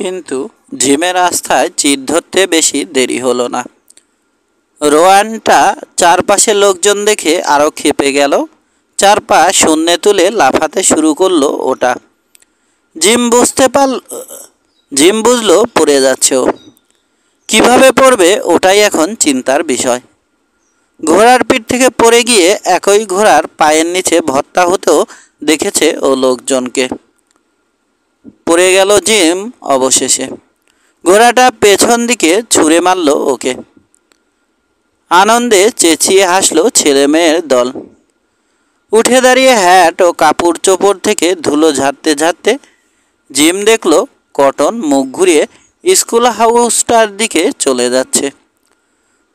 কিন্তু জিমের রাস্তায় চির ধরতে বেশি দেরি হলো না। রোয়ানটা চারপাশে লোকজন দেখে আরও ক্ষেপে গেল। চার পা শূন্যে তুলে লাফাতে শুরু করলো ওটা। জিম বুঝলো পড়ে যাচ্ছে ও। কীভাবে পড়বে ওটাই এখন চিন্তার বিষয়। ঘোড়ার পিঠ থেকে পড়ে গিয়ে একই ঘোড়ার পায়ের নিচে ভর্তা হতেও দেখেছে ও লোকজনকে। পড়ে গেল জিম অবশেষে। ঘোড়াটা পেছন দিকে ছুঁড়ে মারল ওকে। আনন্দে চেঁচিয়ে হাসলো ছেলে মেয়ের দল। উঠে দাঁড়িয়ে হ্যাট ও কাপড় চোপড় থেকে ধুলো ঝাড়তে ঝাড়তে জিম দেখল কটন মুখ ঘুরিয়ে স্কুল হাউসটার দিকে চলে যাচ্ছে।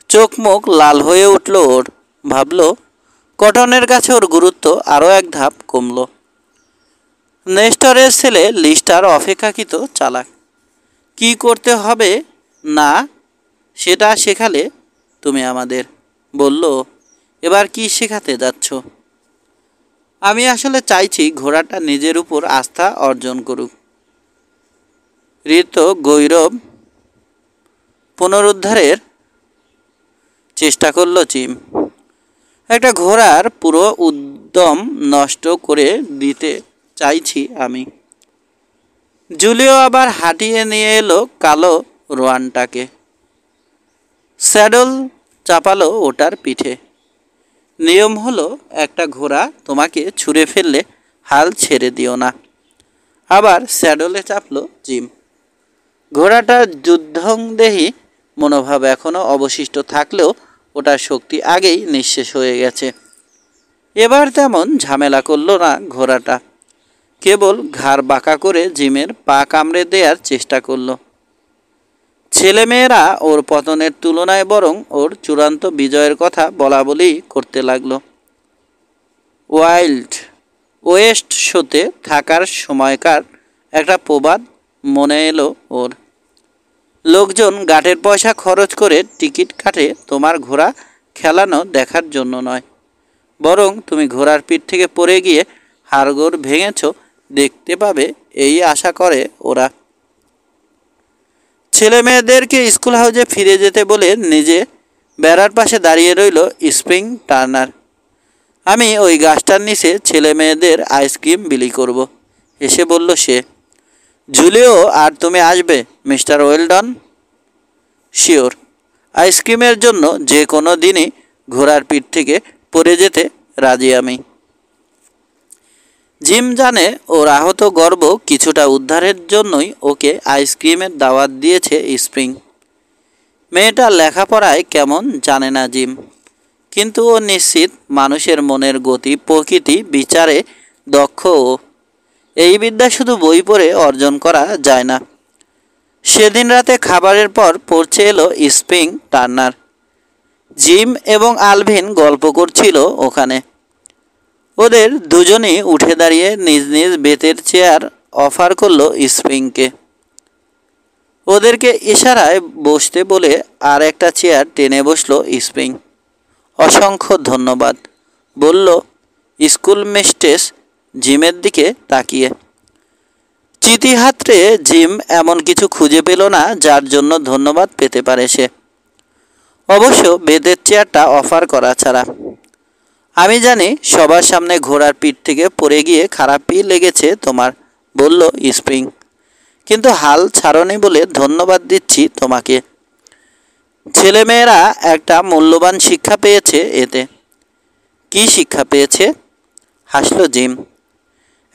চোখ মুখ লাল হয়ে উঠল ওর। ভাবল কটনের কাছে ওর গুরুত্ব আরও এক ধাপ কমল। নেস্টরের ছেলে লিস্টার অপেক্ষাকৃত চালাক। কি করতে হবে না সেটা শেখালে তুমি আমাদের। বলল, এবার কি শেখাতে যাচ্ছ? আমি আসলে চাইছি ঘোড়াটা নিজের উপর আস্থা অর্জন করুক। ঋত গৌরব পুনরুদ্ধারের চেষ্টা করল জিম। একটা ঘোড়ার পুরো উদ্যম নষ্ট করে দিতে চাইছি আমি। জুলিও আবার হাঁটিয়ে নিয়ে এলো কালো রোয়ানটাকে। স্যাডল চাপালো ওটার পিঠে। নিয়ম হলো একটা ঘোড়া তোমাকে ছুঁড়ে ফেললে হাল ছেড়ে দিও না। আবার স্যাডলে চাপলো জিম। ঘোড়াটার যুদ্ধংদেহী মনোভাব এখনও অবশিষ্ট থাকলেও ওটার শক্তি আগেই নিঃশেষ হয়ে গেছে। এবার তেমন ঝামেলা করল না ঘোড়াটা। কেবল ঘাড় বাঁকা করে জিমের পা কামড়ে দেওয়ার চেষ্টা করল। ছেলেমেয়েরা ওর পতনের তুলনায় বরং ওর চূড়ান্ত বিজয়ের কথা বলা বলেই করতে লাগলো। ওয়াইল্ড ওয়েস্ট শোতে থাকার সময়কার একটা প্রবাদ মনে এলো ওর। লোকজন গাটের পয়সা খরচ করে টিকিট কাটে তোমার ঘোড়া খেলানো দেখার জন্য নয়, বরং তুমি ঘোড়ার পিঠ থেকে পড়ে গিয়ে হাড়গোড় ভেঙেছ দেখতে পাবে, এই আশা করে ওরা। ছেলে মেয়েদেরকে স্কুল হাউসে ফিরে যেতে বলে নিজে বেড়ার পাশে দাঁড়িয়ে রইল স্প্রিং টার্নার। আমি ওই গাছটার নিচে ছেলে মেয়েদের আইসক্রিম বিলি করব, এসে বলল সে। জুলিও আর তুমি আসবে মিস্টার ওয়েলডন? শিওর। আইসক্রিমের জন্য যে কোনো দিনই ঘোড়ার পিঠ থেকে পড়ে যেতে রাজি আমি। জিম জানে ওর আহত গর্ব কিছুটা উদ্ধারের জন্যই ওকে আইসক্রিমের দাওয়াত দিয়েছে স্প্রিং। মেয়েটা লেখাপড়ায় কেমন জানে না জিম, কিন্তু ও নিশ্চিত মানুষের মনের গতি প্রকৃতি বিচারে দক্ষ ও। এই বিদ্যা শুধু বই পড়ে অর্জন করা যায় না। সেদিন রাতে খাবারের পর পড়ছে এলো স্প্রিং টার্নার। জিম এবং আলভিন গল্প করছিল ওখানে। ওদের দুজনেই উঠে দাঁড়িয়ে নিজ নিজ বেতের চেয়ার অফার করলো স্প্রিংকে। ওদেরকে ইশারায় বসতে বলে আর একটা চেয়ার টেনে বসলো স্প্রিং। অসংখ্য ধন্যবাদ, বলল স্কুল মিস্ট্রেস জিমের দিকে তাকিয়ে। চিতিহাত্রে জিম এমন কিছু খুঁজে পেল না যার জন্য ধন্যবাদ পেতে পারে সে, অবশ্য বেতের চেয়ারটা অফার করা ছাড়া। আমি জানি সবার সামনে ঘোড়ার পিঠ থেকে পড়ে গিয়ে খারাপই লেগেছে তোমার, বলল স্প্রিং, কিন্তু হাল ছাড়নি বলে ধন্যবাদ দিচ্ছি তোমাকে। ছেলেমেয়েরা একটা মূল্যবান শিক্ষা পেয়েছে এতে। কি শিক্ষা পেয়েছে? হাসল জিম।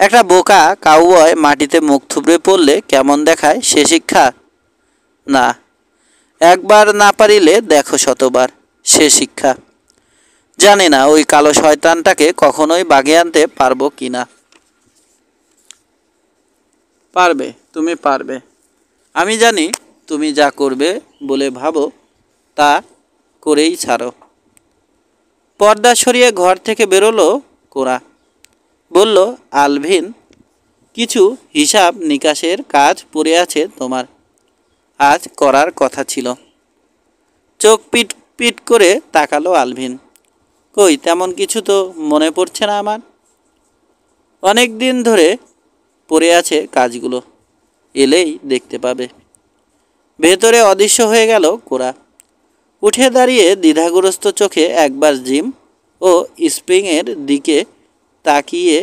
একটা বোকা কাউবয় মাটিতে মুখ থুবড়ে পড়লে কেমন দেখায় সে শিক্ষা? না, একবার না পারিলে দেখো শতবার, সে শিক্ষা। জানি না ওই কালো শয়তানটাকে কখনোই বাগে আনতে পারবো কি না। পারবে, তুমি পারবে। আমি জানি তুমি যা করবে বলে ভাবো তা করেই ছাড়ো। পর্দা সরিয়ে ঘর থেকে বেরোলো কোরা। বলল, আলভিন, কিছু হিসাব নিকাশের কাজ পড়ে আছে তোমার, আজ করার কথা ছিল। চোখ পিট পিট করে তাকালো আলভিন। কই, তেমন কিছু তো মনে পড়ছে না আমার। অনেক দিন ধরে পড়ে আছে কাজগুলো। এলেই দেখতে পাবে। ভেতরে অদৃশ্য হয়ে গেল কোরা। উঠে দাঁড়িয়ে দ্বিধাগ্রস্ত চোখে একবার জিম ও স্প্রিংয়ের দিকে তাকিয়ে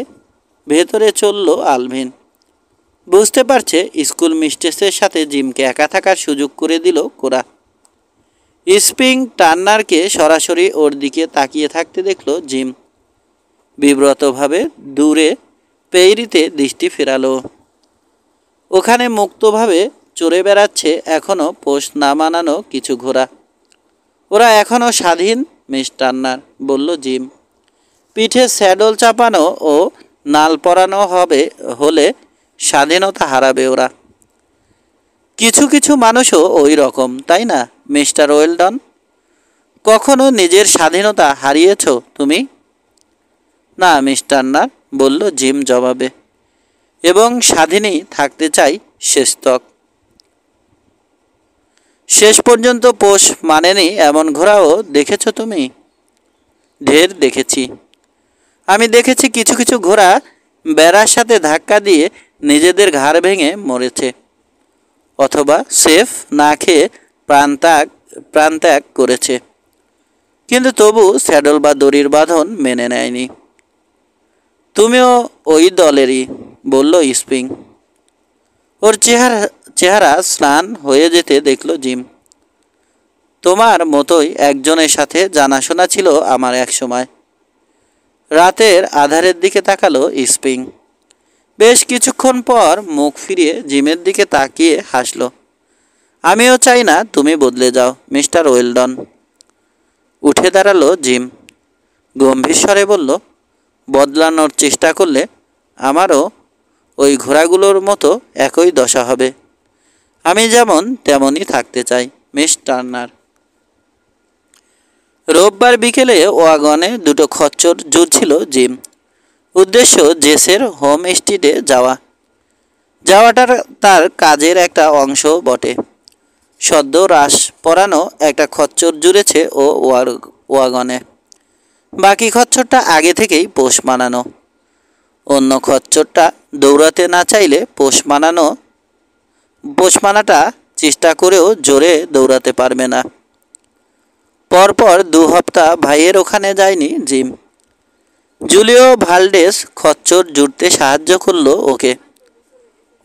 ভেতরে চলল আলভিন। বুঝতে পারছে স্কুল মিস্ট্রেসের সাথে জিমকে একা থাকার সুযোগ করে দিল কোরা। স্প্রিং টার্নারকে সরাসরি ওর দিকে তাকিয়ে থাকতে দেখল জিম। বিব্রতভাবে দূরে পেইরিতে দৃষ্টি ফেরালো। ওখানে মুক্তভাবে চড়ে বেড়াচ্ছে এখনও পোষ না মানানো কিছু ঘোড়া। ওরা এখনও স্বাধীন মিস টার্নার, বলল জিম। পিঠে স্যাডল চাপানো ও নাল পরানো হলে স্বাধীনতা হারাবে ওরা। কিছু কিছু মানুষও ওই রকম, তাই না মিস্টার ওয়েলডন? কখনো নিজের স্বাধীনতা হারিয়েছ তুমি? না মিস টার্নার, বলল জিম জবাবে, এবং স্বাধীনই থাকতে চাই শেষ তক। শেষ পর্যন্ত পোষ মানেনি এমন ঘোড়াও দেখেছ তুমি? ঢের দেখেছি। আমি দেখেছি কিছু কিছু ঘোড়া বেড়ার সাথে ধাক্কা দিয়ে নিজেদের ঘাড় ভেঙে মরেছে, অথবা সেফ না খেয়ে প্রাণত্যাগ করেছে, কিন্তু তবু স্যাডল বা দড়ির বাঁধন মেনে নেয়নি। তুমিও ওই দলেরই, বলল স্প্রিং। ওর চেহারা স্নান হয়ে যেতে দেখল জিম। তোমার মতোই একজনের সাথে জানাশোনা ছিল আমার এক সময়। রাতের আধারের দিকে তাকালো স্প্রিং। বেশ কিছুক্ষণ পর মুখ ফিরিয়ে জিমের দিকে তাকিয়ে হাসল। আমিও চাই না তুমি বদলে যাও মিস্টার ওয়েলডন। উঠে দাঁড়ালো জিম। গম্ভীর স্বরে বলল, বদলানোর চেষ্টা করলে আমারও ওই ঘোড়াগুলোর মতো একই দশা হবে। আমি যেমন তেমনই থাকতে চাই মিস টার্নার। রোববার বিকেলে ওয়াগনে দুটো খচ্চর জুড়ছিল জিম। উদ্দেশ্য জেসের হোম স্ট্রিটে যাওয়াটার তার কাজের একটা অংশ বটে। সদ্য রাস পরানো একটা খচ্চর জুড়েছে ও ওয়াগনে। বাকি খচ্চরটা আগে থেকেই পোষ মানানো। অন্য খচ্চরটা দৌড়াতে না চাইলে পোষ মানাটা চেষ্টা করেও জোরে দৌড়াতে পারবে না। পরপর 2 সপ্তাহ ভাইয়ের ওখানে যায়নি জিম। জুলিও ভালডেস খচ্চর জুড়তে সাহায্য করলো ওকে।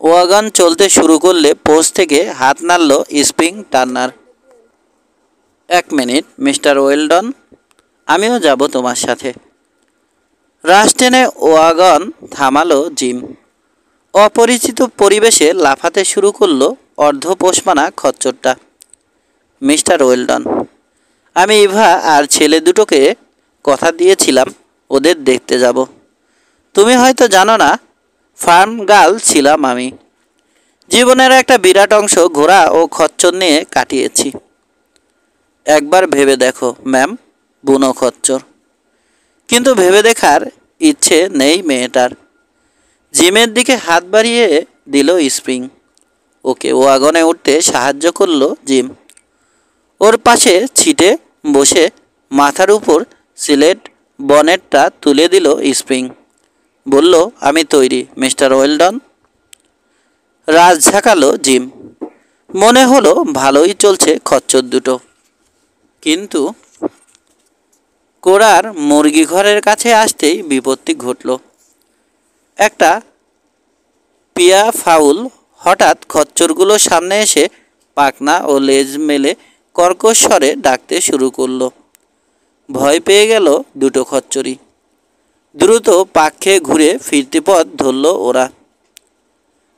ওয়াগন চলতে শুরু করলে পোষ থেকে হাত নাড়ল স্প্রিং টার্নার। 1 মিনিট মিস্টার ওয়েলডন, আমিও যাব তোমার সাথে। রাশ টেনে ওয়াগন থামালো জিম। অপরিচিত পরিবেশে লাফাতে শুরু করলো অর্ধপোষমানা খচ্চরটা। মিস্টার ওয়েলডন, আমি ইভা আর ছেলে দুটোকে কথা দিয়েছিলাম ওদের দেখতে যাব। তুমি হয়তো জানো না, ফার্ম গার্ল ছিলাম আমি। জীবনের একটা বিরাট অংশ ঘোড়া ও খচ্চর নিয়ে কাটিয়েছি। একবার ভেবে দেখো ম্যাম, বুনো খচ্চর। কিন্তু ভেবে দেখার ইচ্ছে নেই মেয়েটার। জিমের দিকে হাত বাড়িয়ে দিল স্প্রিং। ওকে ওয়াগনে উঠতে সাহায্য করলো জিম। ওর পাশে ছিটে বসে মাথার উপর সিলেট বনেটটা তুলে দিল স্প্রিং। বলল, আমি তৈরি মিস্টার ওয়েলডন। রাজ ঝাঁকালো জিম। মনে হলো ভালোই চলছে খচ্চর দুটো, কিন্তু কোরার মুরগি ঘরের কাছে আসতেই বিপত্তি ঘটল। একটা পিয়া ফাউল হঠাৎ খচ্চরগুলোর সামনে এসে পাখনা ও লেজ মেলে কর্কশ স্বরে ডাকতে শুরু করলো। ভয় পেয়ে গেল দুটো খচ্চরই। দ্রুত পাক খেয়ে ঘুরে ফিরতি পথ ধরল ওরা।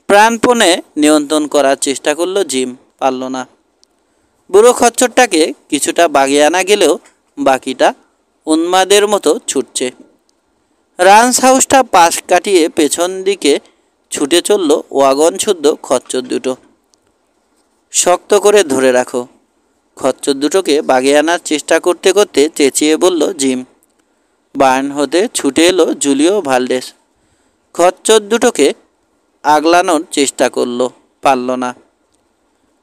প্রাণপণে নিয়ন্ত্রণ করার চেষ্টা করলো জিম, পারল না। বুড়ো খচ্চরটাকে কিছুটা বাগিয়ে আনা গেলেও বাকিটা উন্মাদের মতো ছুটছে। রান্স হাউসটা পাশ কাটিয়ে পেছন দিকে ছুটে চলল ওয়াগন শুদ্ধ খচ্চর দুটো। শক্ত করে ধরে রাখো। খচ্চর দুটোকে বাগিয়ে আনার চেষ্টা করতে করতে চেঁচিয়ে বলল জিম। বার্ন হতে ছুটে এলো জুলিও ভালডেস। খচ্চর দুটোকে আগলানোর চেষ্টা করলো, পারল না।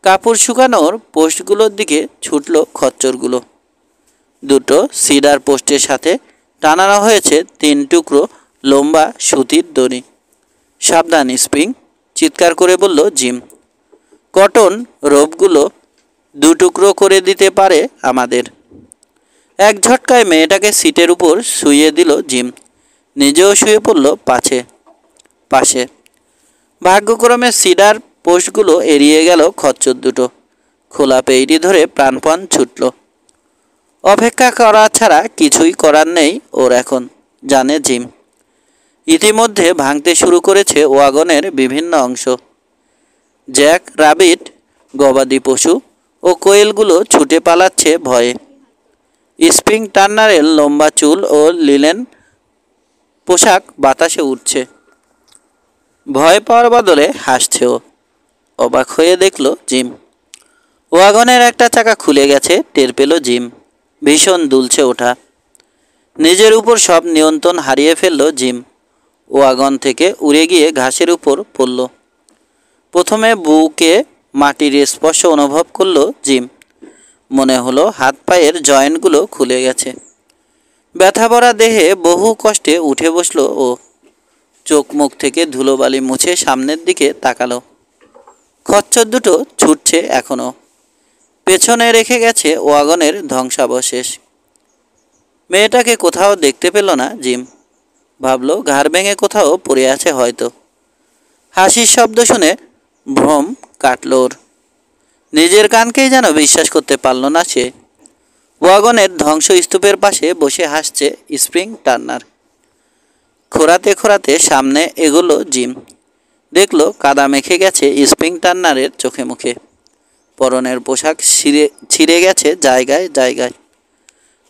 কাপড় শুকানোর পোস্টগুলোর দিকে ছুটল খচ্চরগুলো। দুটো সিডার পোস্টের সাথে টানানো হয়েছে 3 টুকরো লম্বা সুতির দড়ি। সাবধান স্প্রিং, চিৎকার করে বলল জিম। কটন রোপগুলো দুটুকরো করে দিতে পারে আমাদের। এক ঝটকায় মেয়েটাকে সিটের উপর শুইয়ে দিল জিম। নিজেও শুয়ে পড়ল পাশে। ভাগ্যক্রমে সিডার পোস্টগুলো এড়িয়ে গেল খচ্চর দুটো। খোলা পেইটি ধরে প্রাণপণ ছুটল। অপেক্ষা করা ছাড়া কিছুই করার নেই ওর এখন, জানে জিম। ইতিমধ্যে ভাঙতে শুরু করেছে ওয়াগনের বিভিন্ন অংশ। জ্যাক রাবিট, গবাদি পশু ও কোয়েলগুলো ছুটে পালাচ্ছে ভয়ে। স্প্রিং টার্নারের লম্বা চুল ও লিনেন পোশাক বাতাসে উঠছে। ভয় পাওয়ার বদলে হাসছেও। অবাক হয়ে দেখল জিম। ওয়াগনের একটা চাকা খুলে গেছে টের পেল জিম। ভীষণ দুলছে ওঠা। নিজের উপর সব নিয়ন্ত্রণ হারিয়ে ফেলল জিম। ওয়াগন থেকে উড়ে গিয়ে ঘাসের উপর পড়ল। প্রথমে বুকে মাটির স্পর্শ অনুভব করল জিম। মনে হলো হাত পায়ের জয়েন্টগুলো খুলে গেছে। ব্যথা ভরা দেহে বহু কষ্টে উঠে বসল ও। চোখ মুখ থেকে ধুলোবালি মুছে সামনের দিকে তাকালো। খচ্চর দুটো ছুটছে এখনো। পেছনে রেখে গেছে ওয়াগনের ধ্বংসাবশেষ। মেয়েটাকে কোথাও দেখতে পেল না জিম। ভাবল ঘাড় ভেঙে কোথাও পড়ে আছে হয়তো। হাসির শব্দ শুনে ভ্রম কাটল ওর। নিজের কানকেই যেন বিশ্বাস করতে পারল না সে। ওয়াগনের ধ্বংসস্তূপের পাশে বসে হাসছে স্প্রিং টার্নার। খোঁড়াতে খোঁড়াতে সামনে এগোলো জিম। দেখল কাদা মেখে গেছে স্প্রিং টার্নারের চোখে মুখে। পরনের পোশাক ছিঁড়ে গেছে জায়গায় জায়গায়।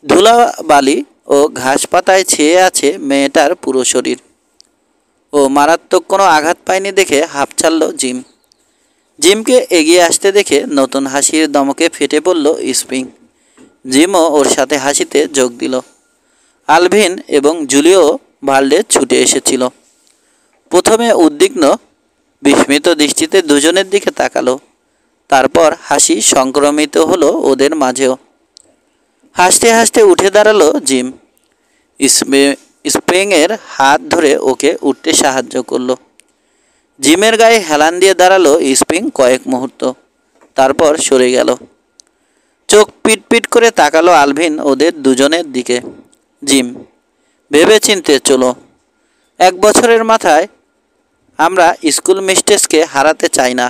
ধুলাবালি ও ঘাস পাতায় ছেয়ে আছে মেয়েটার পুরো শরীর। ও মারাত্মক কোনো আঘাত পায়নি দেখে হাঁপ ছাড়ল জিম। জিমকে এগিয়ে আসতে দেখে নতুন হাসির দমকে ফেটে পড়ল স্প্রিং। জিমও ওর সাথে হাসিতে যোগ দিল। আলভিন এবং জুলিও ভাল্ডে ছুটে এসেছিল। প্রথমে উদ্বিগ্ন বিস্মিত দৃষ্টিতে দুজনের দিকে তাকালো। তারপর হাসি সংক্রমিত হলো ওদের মাঝেও। হাসতে হাসতে উঠে দাঁড়ালো জিম। স্প্রিংয়ের হাত ধরে ওকে উঠতে সাহায্য করলো। জিমের গায়ে হেলান দিয়ে দাঁড়ালো স্প্রিং কয়েক মুহূর্ত। তারপর সরে গেল। চোখ পিটপিট করে তাকালো আলভিন ওদের দুজনের দিকে। জিম, ভেবেচিন্তে চলো। 1 বছরের মাথায় আমরা স্কুল মিস্ট্রেসকে হারাতে চাই না।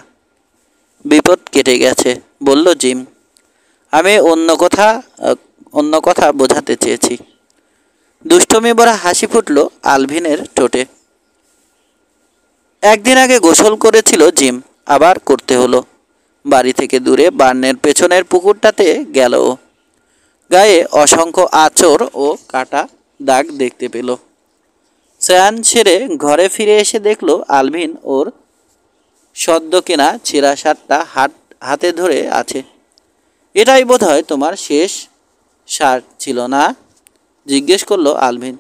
বিপদ কেটে গেছে, বলল জিম। আমি অন্য কথা বোঝাতে চেয়েছি। দুষ্টমি ভরা হাসি ফুটল আলভিনের ঠোঁটে। একদিন আগে গোসল করেছিল জিম, আবার করতে হলো। বাড়ি থেকে দূরে বার্নের পেছনের পুকুরটাতে গেল। গায়ে অসংখ্য আঁচড় ও কাটা দাগ দেখতে পেল। স্নান সেরে ঘরে ফিরে এসে দেখল আলভিন ওর সদ্য কেনা ছেঁড়া শার্টটা হাতে ধরে আছে। এটাই বোধহয় তোমার শেষ শার্ট ছিল না? জিজ্ঞেস করলো আলভিন।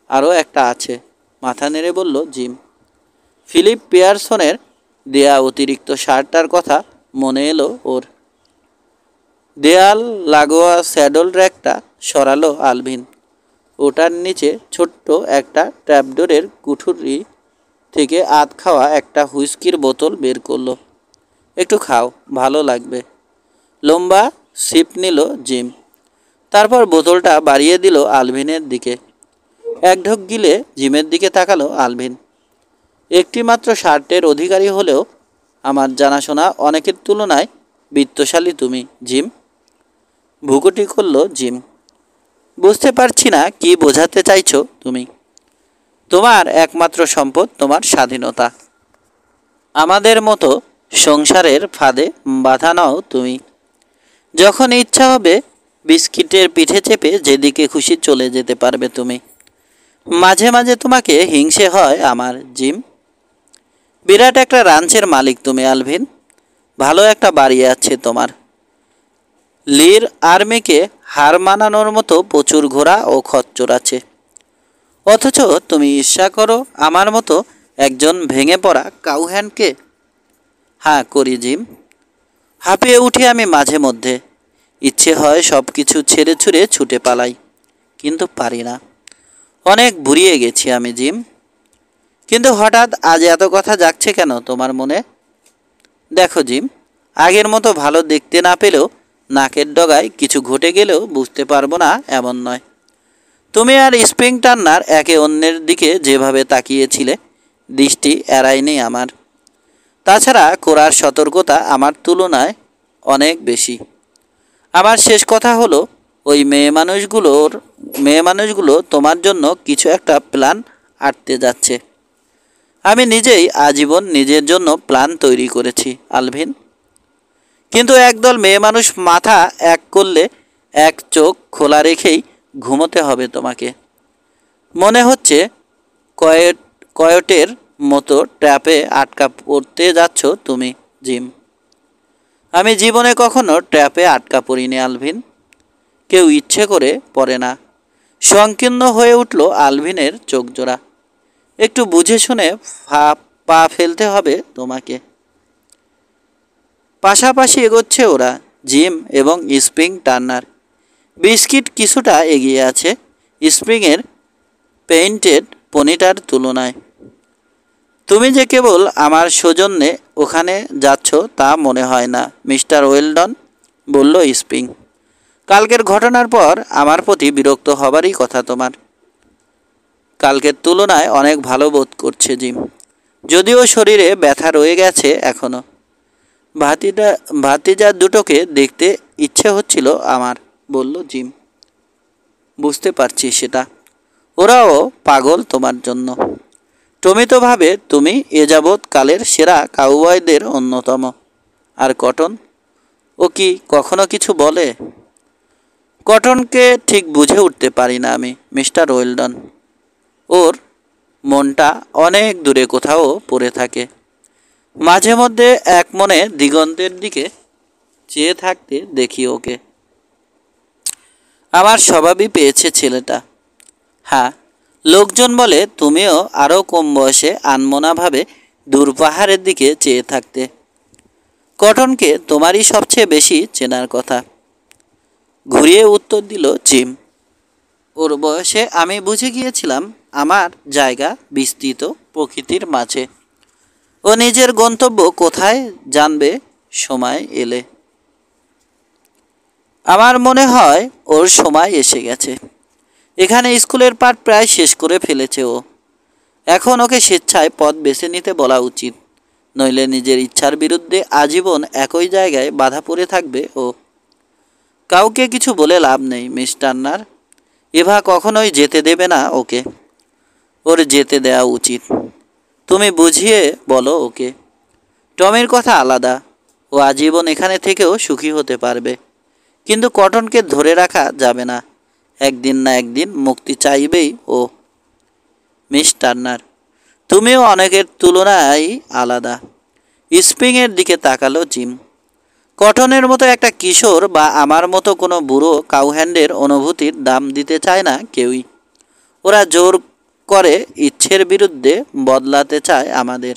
আরও একটা আছে, মাথা নেড়ে বলল জিম। ফিলিপ পিয়ারসনের দেয়া অতিরিক্ত শার্টটার কথা মনে এলো ওর। দেয়াল লাগোয়া স্যাডল র্যাকটা সরালো আলভিন। ওটার নিচে ছোট্ট একটা ট্র্যাপডোরের কুঠুরি থেকে আধ খাওয়া একটা হুইস্কির বোতল বের করলো। একটু খাও, ভালো লাগবে। লম্বা সিপ নিল জিম। তারপর বোতলটা বাড়িয়ে দিল আলভিনের দিকে। এক ঢোক গিলে জিমের দিকে তাকালো আলভিন। একটি মাত্র শার্টের অধিকারী হলেও আমার জানাশোনা অনেকের তুলনায় বিত্তশালী তুমি জিম। ভুকুটি করল জিম। বুঝতে পারছি না কি বোঝাতে চাইছো তুমি। তোমার একমাত্র সম্পদ তোমার স্বাধীনতা। আমাদের মতো সংসারের ফাঁদে বাধা নাও তুমি। যখন ইচ্ছা হবে বিস্কিটের পিঠে চেপে যেদিকে খুশি চলে যেতে পারবে তুমি। মাঝে মাঝে তোমাকে হিংসে হয় আমার জিম। বিরাট একটা রাঞ্চের মালিক তুমি আলভিন। ভালো একটা বাড়ি আছে তোমার। লির আর্মিকে হার মানানোর মতো প্রচুর ঘোড়া ও খচ্চর আছে। অথচ তুমি ঈর্ষা করো আমার মতো একজন ভেঙে পড়া কাউহ্যান্ডকে। হ্যাঁ করি জিম। হাঁপিয়ে উঠি আমি মাঝে মধ্যে। ইচ্ছে হয় সব কিছু ছেড়ে ছুড়ে ছুটে পালাই, কিন্তু পারি না। অনেক বুড়িয়ে গেছি আমি জিম। কিন্তু হঠাৎ আজ এত কথা জাগছে কেন তোমার মনে? দেখো জিম, আগের মতো ভালো দেখতে না পেলেও নাকের ডগায় কিছু ঘটে গেলেও বুঝতে পারবো না এমন নয়। তুমি আর স্প্রিং টার্নার একে অন্যের দিকে যেভাবে তাকিয়েছিলে, দৃষ্টি এড়ায়নি আমার। তাছাড়া কোরার সতর্কতা আমার তুলনায় অনেক বেশি। আমার শেষ কথা হলো, ওই মেয়ে মানুষগুলো তোমার জন্য কিছু একটা প্ল্যান আঁটতে যাচ্ছে। আমি নিজেই আজীবন নিজের জন্য প্ল্যান তৈরি করেছি আলভিন। কিন্তু একদল মেয়ে মানুষ মাথা এক করলে এক চোখ খোলা রেখেই ঘুমোতে হবে তোমাকে। মনে হচ্ছে কয়েটের মতো ট্র্যাপে আটকা পড়তে যাচ্ছ তুমি জিম। আমি জীবনে কখনো ট্র্যাপে আটকা পড়িনি আলভিন। কেউ ইচ্ছে করে পড়ে না। সংকীর্ণ হয়ে উঠল আলভিনের চোখ জোড়া। একটু বুঝে শুনে পা ফেলতে হবে তোমাকে। পাশাপাশি এগোচ্ছে ওরা, জিম এবং স্প্রিং টার্নার। বিস্কিট কিছুটা এগিয়ে আছে স্প্রিংয়ের পেইন্টেড পনিটার তুলনায়। তুমি যে কেবল আমার সৌজন্যে ওখানে যাচ্ছ তা মনে হয় না মিস্টার ওয়েলডন, বলল স্প্রিং। কালকের ঘটনার পর আমার প্রতি বিরক্ত হবারই কথা তোমার। কালকের তুলনায় অনেক ভালো বোধ করছে জিম, যদিও শরীরে ব্যথা রয়ে গেছে এখনও। ভাতিজা দুটোকে দেখতে ইচ্ছে হচ্ছিল আমার, বলল জিম। বুঝতে পারছি সেটা। ওরাও পাগল তোমার জন্য। টমি তো ভাবে তুমি এ যাবৎ কালের সেরা কাউবয়দের অন্যতম। আর কটন, ও কি কখনো কিছু বলে? কটনকে ঠিক বুঝে উঠতে পারি না আমি মিস্টার ওয়েলডন। ওর মনটা অনেক দূরে কোথাও পড়ে থাকে। মাঝে মধ্যে এক মনে দিগন্তের দিকে চেয়ে থাকতে দেখি ওকে। আমার স্বভাবই পেয়েছে ছেলেটা। হ্যাঁ, লোকজন বলে তুমিও আরও কম বয়সে আনমনাভাবে দূর পাহাড়ের দিকে চেয়ে থাকতে। কটনকে তোমারই সবচেয়ে বেশি চেনার কথা, ঘুরিয়ে উত্তর দিল জিম। ওর বয়সে আমি বুঝে গিয়েছিলাম আমার জায়গা বিস্তৃত প্রকৃতির মাঝে। ও নিজের গন্তব্য কোথায় জানবে সময় এলে। আমার মনে হয় ওর সময় এসে গেছে। এখানে স্কুলের পাঠ প্রায় শেষ করে ফেলেছে ও। এখন ওকে স্বেচ্ছায় পথ বেছে নিতে বলা উচিত, নইলে নিজের ইচ্ছার বিরুদ্ধে আজীবন একই জায়গায় বাধা পড়ে থাকবে ও। কাউকে কিছু বলে লাভ নেই মিস টার্নার। এভা কখনোই যেতে দেবে না ওকে। ওর যেতে দেওয়া উচিত। তুমি বুঝিয়ে বলো ওকে। টমির কথা আলাদা, ও আজীবন এখানে থেকেও সুখী হতে পারবে। কিন্তু কটনকে ধরে রাখা যাবে না। একদিন না একদিন মুক্তি চাইবেই ও। মিস টার্নার, তুমিও অনেকের তুলনায় আলাদা। স্প্রিংয়ের দিকে তাকালো জিম। কটনের মতো একটা কিশোর বা আমার মতো কোনো বুড়ো কাউহ্যান্ডের অনুভূতির দাম দিতে চায় না কেউই। ওরা জোর করে ইচ্ছের বিরুদ্ধে বদলাতে চায় আমাদের।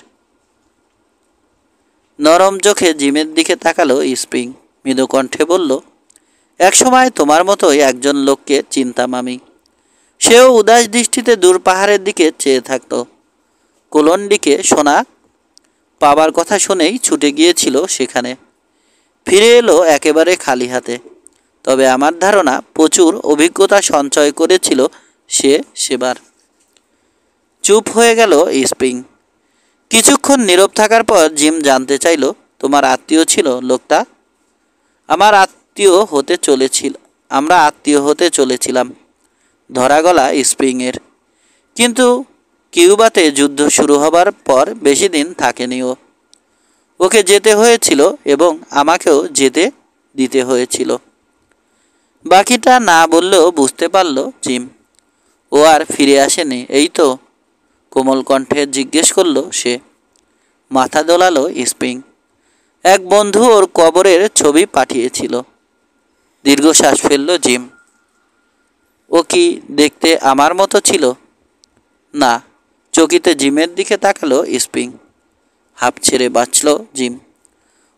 নরম চোখে জিমের দিকে তাকালো স্প্রিং, মৃদু কণ্ঠে বলল, একসময় তোমার মতোই একজন লোককে চিনতাম আমি। সেও উদাস দৃষ্টিতে দূর পাহাড়ের দিকে চেয়ে থাকত। কোলন্ডিকে সোনা পাবার কথা শুনেই ছুটে গিয়েছিল সেখানে। ফিরে এলো একেবারে খালি হাতে। তবে আমার ধারণা প্রচুর অভিজ্ঞতা সঞ্চয় করেছিল সে সেবার। চুপ হয়ে গেল স্প্রিং। কিছুক্ষণ নীরব থাকার পর জিম জানতে চাইল, তোমার আত্মীয় ছিল লোকটা? আমরা আত্মীয় হতে চলেছিলাম, ধরা গলা স্প্রিংয়ের। কিন্তু কিউবাতে যুদ্ধ শুরু হবার পর বেশি দিন থাকেনি ও। ওকে যেতে হয়েছিল এবং আমাকেও যেতে দিতে হয়েছিল। বাকিটা না বললেও বুঝতে পারল জিম। ও আর ফিরে আসেনি এই তো? কোমল কণ্ঠে জিজ্ঞেস করল সে। মাথা দোলালো স্প্রিং। এক বন্ধু ওর কবরের ছবি পাঠিয়েছিল। দীর্ঘশ্বাস ফেলল জিম। ও কি দেখতে আমার মতো ছিল? না। চকিতে জিমের দিকে তাকালো স্প্রিং। হাঁপ ছেড়ে বাঁচল জিম।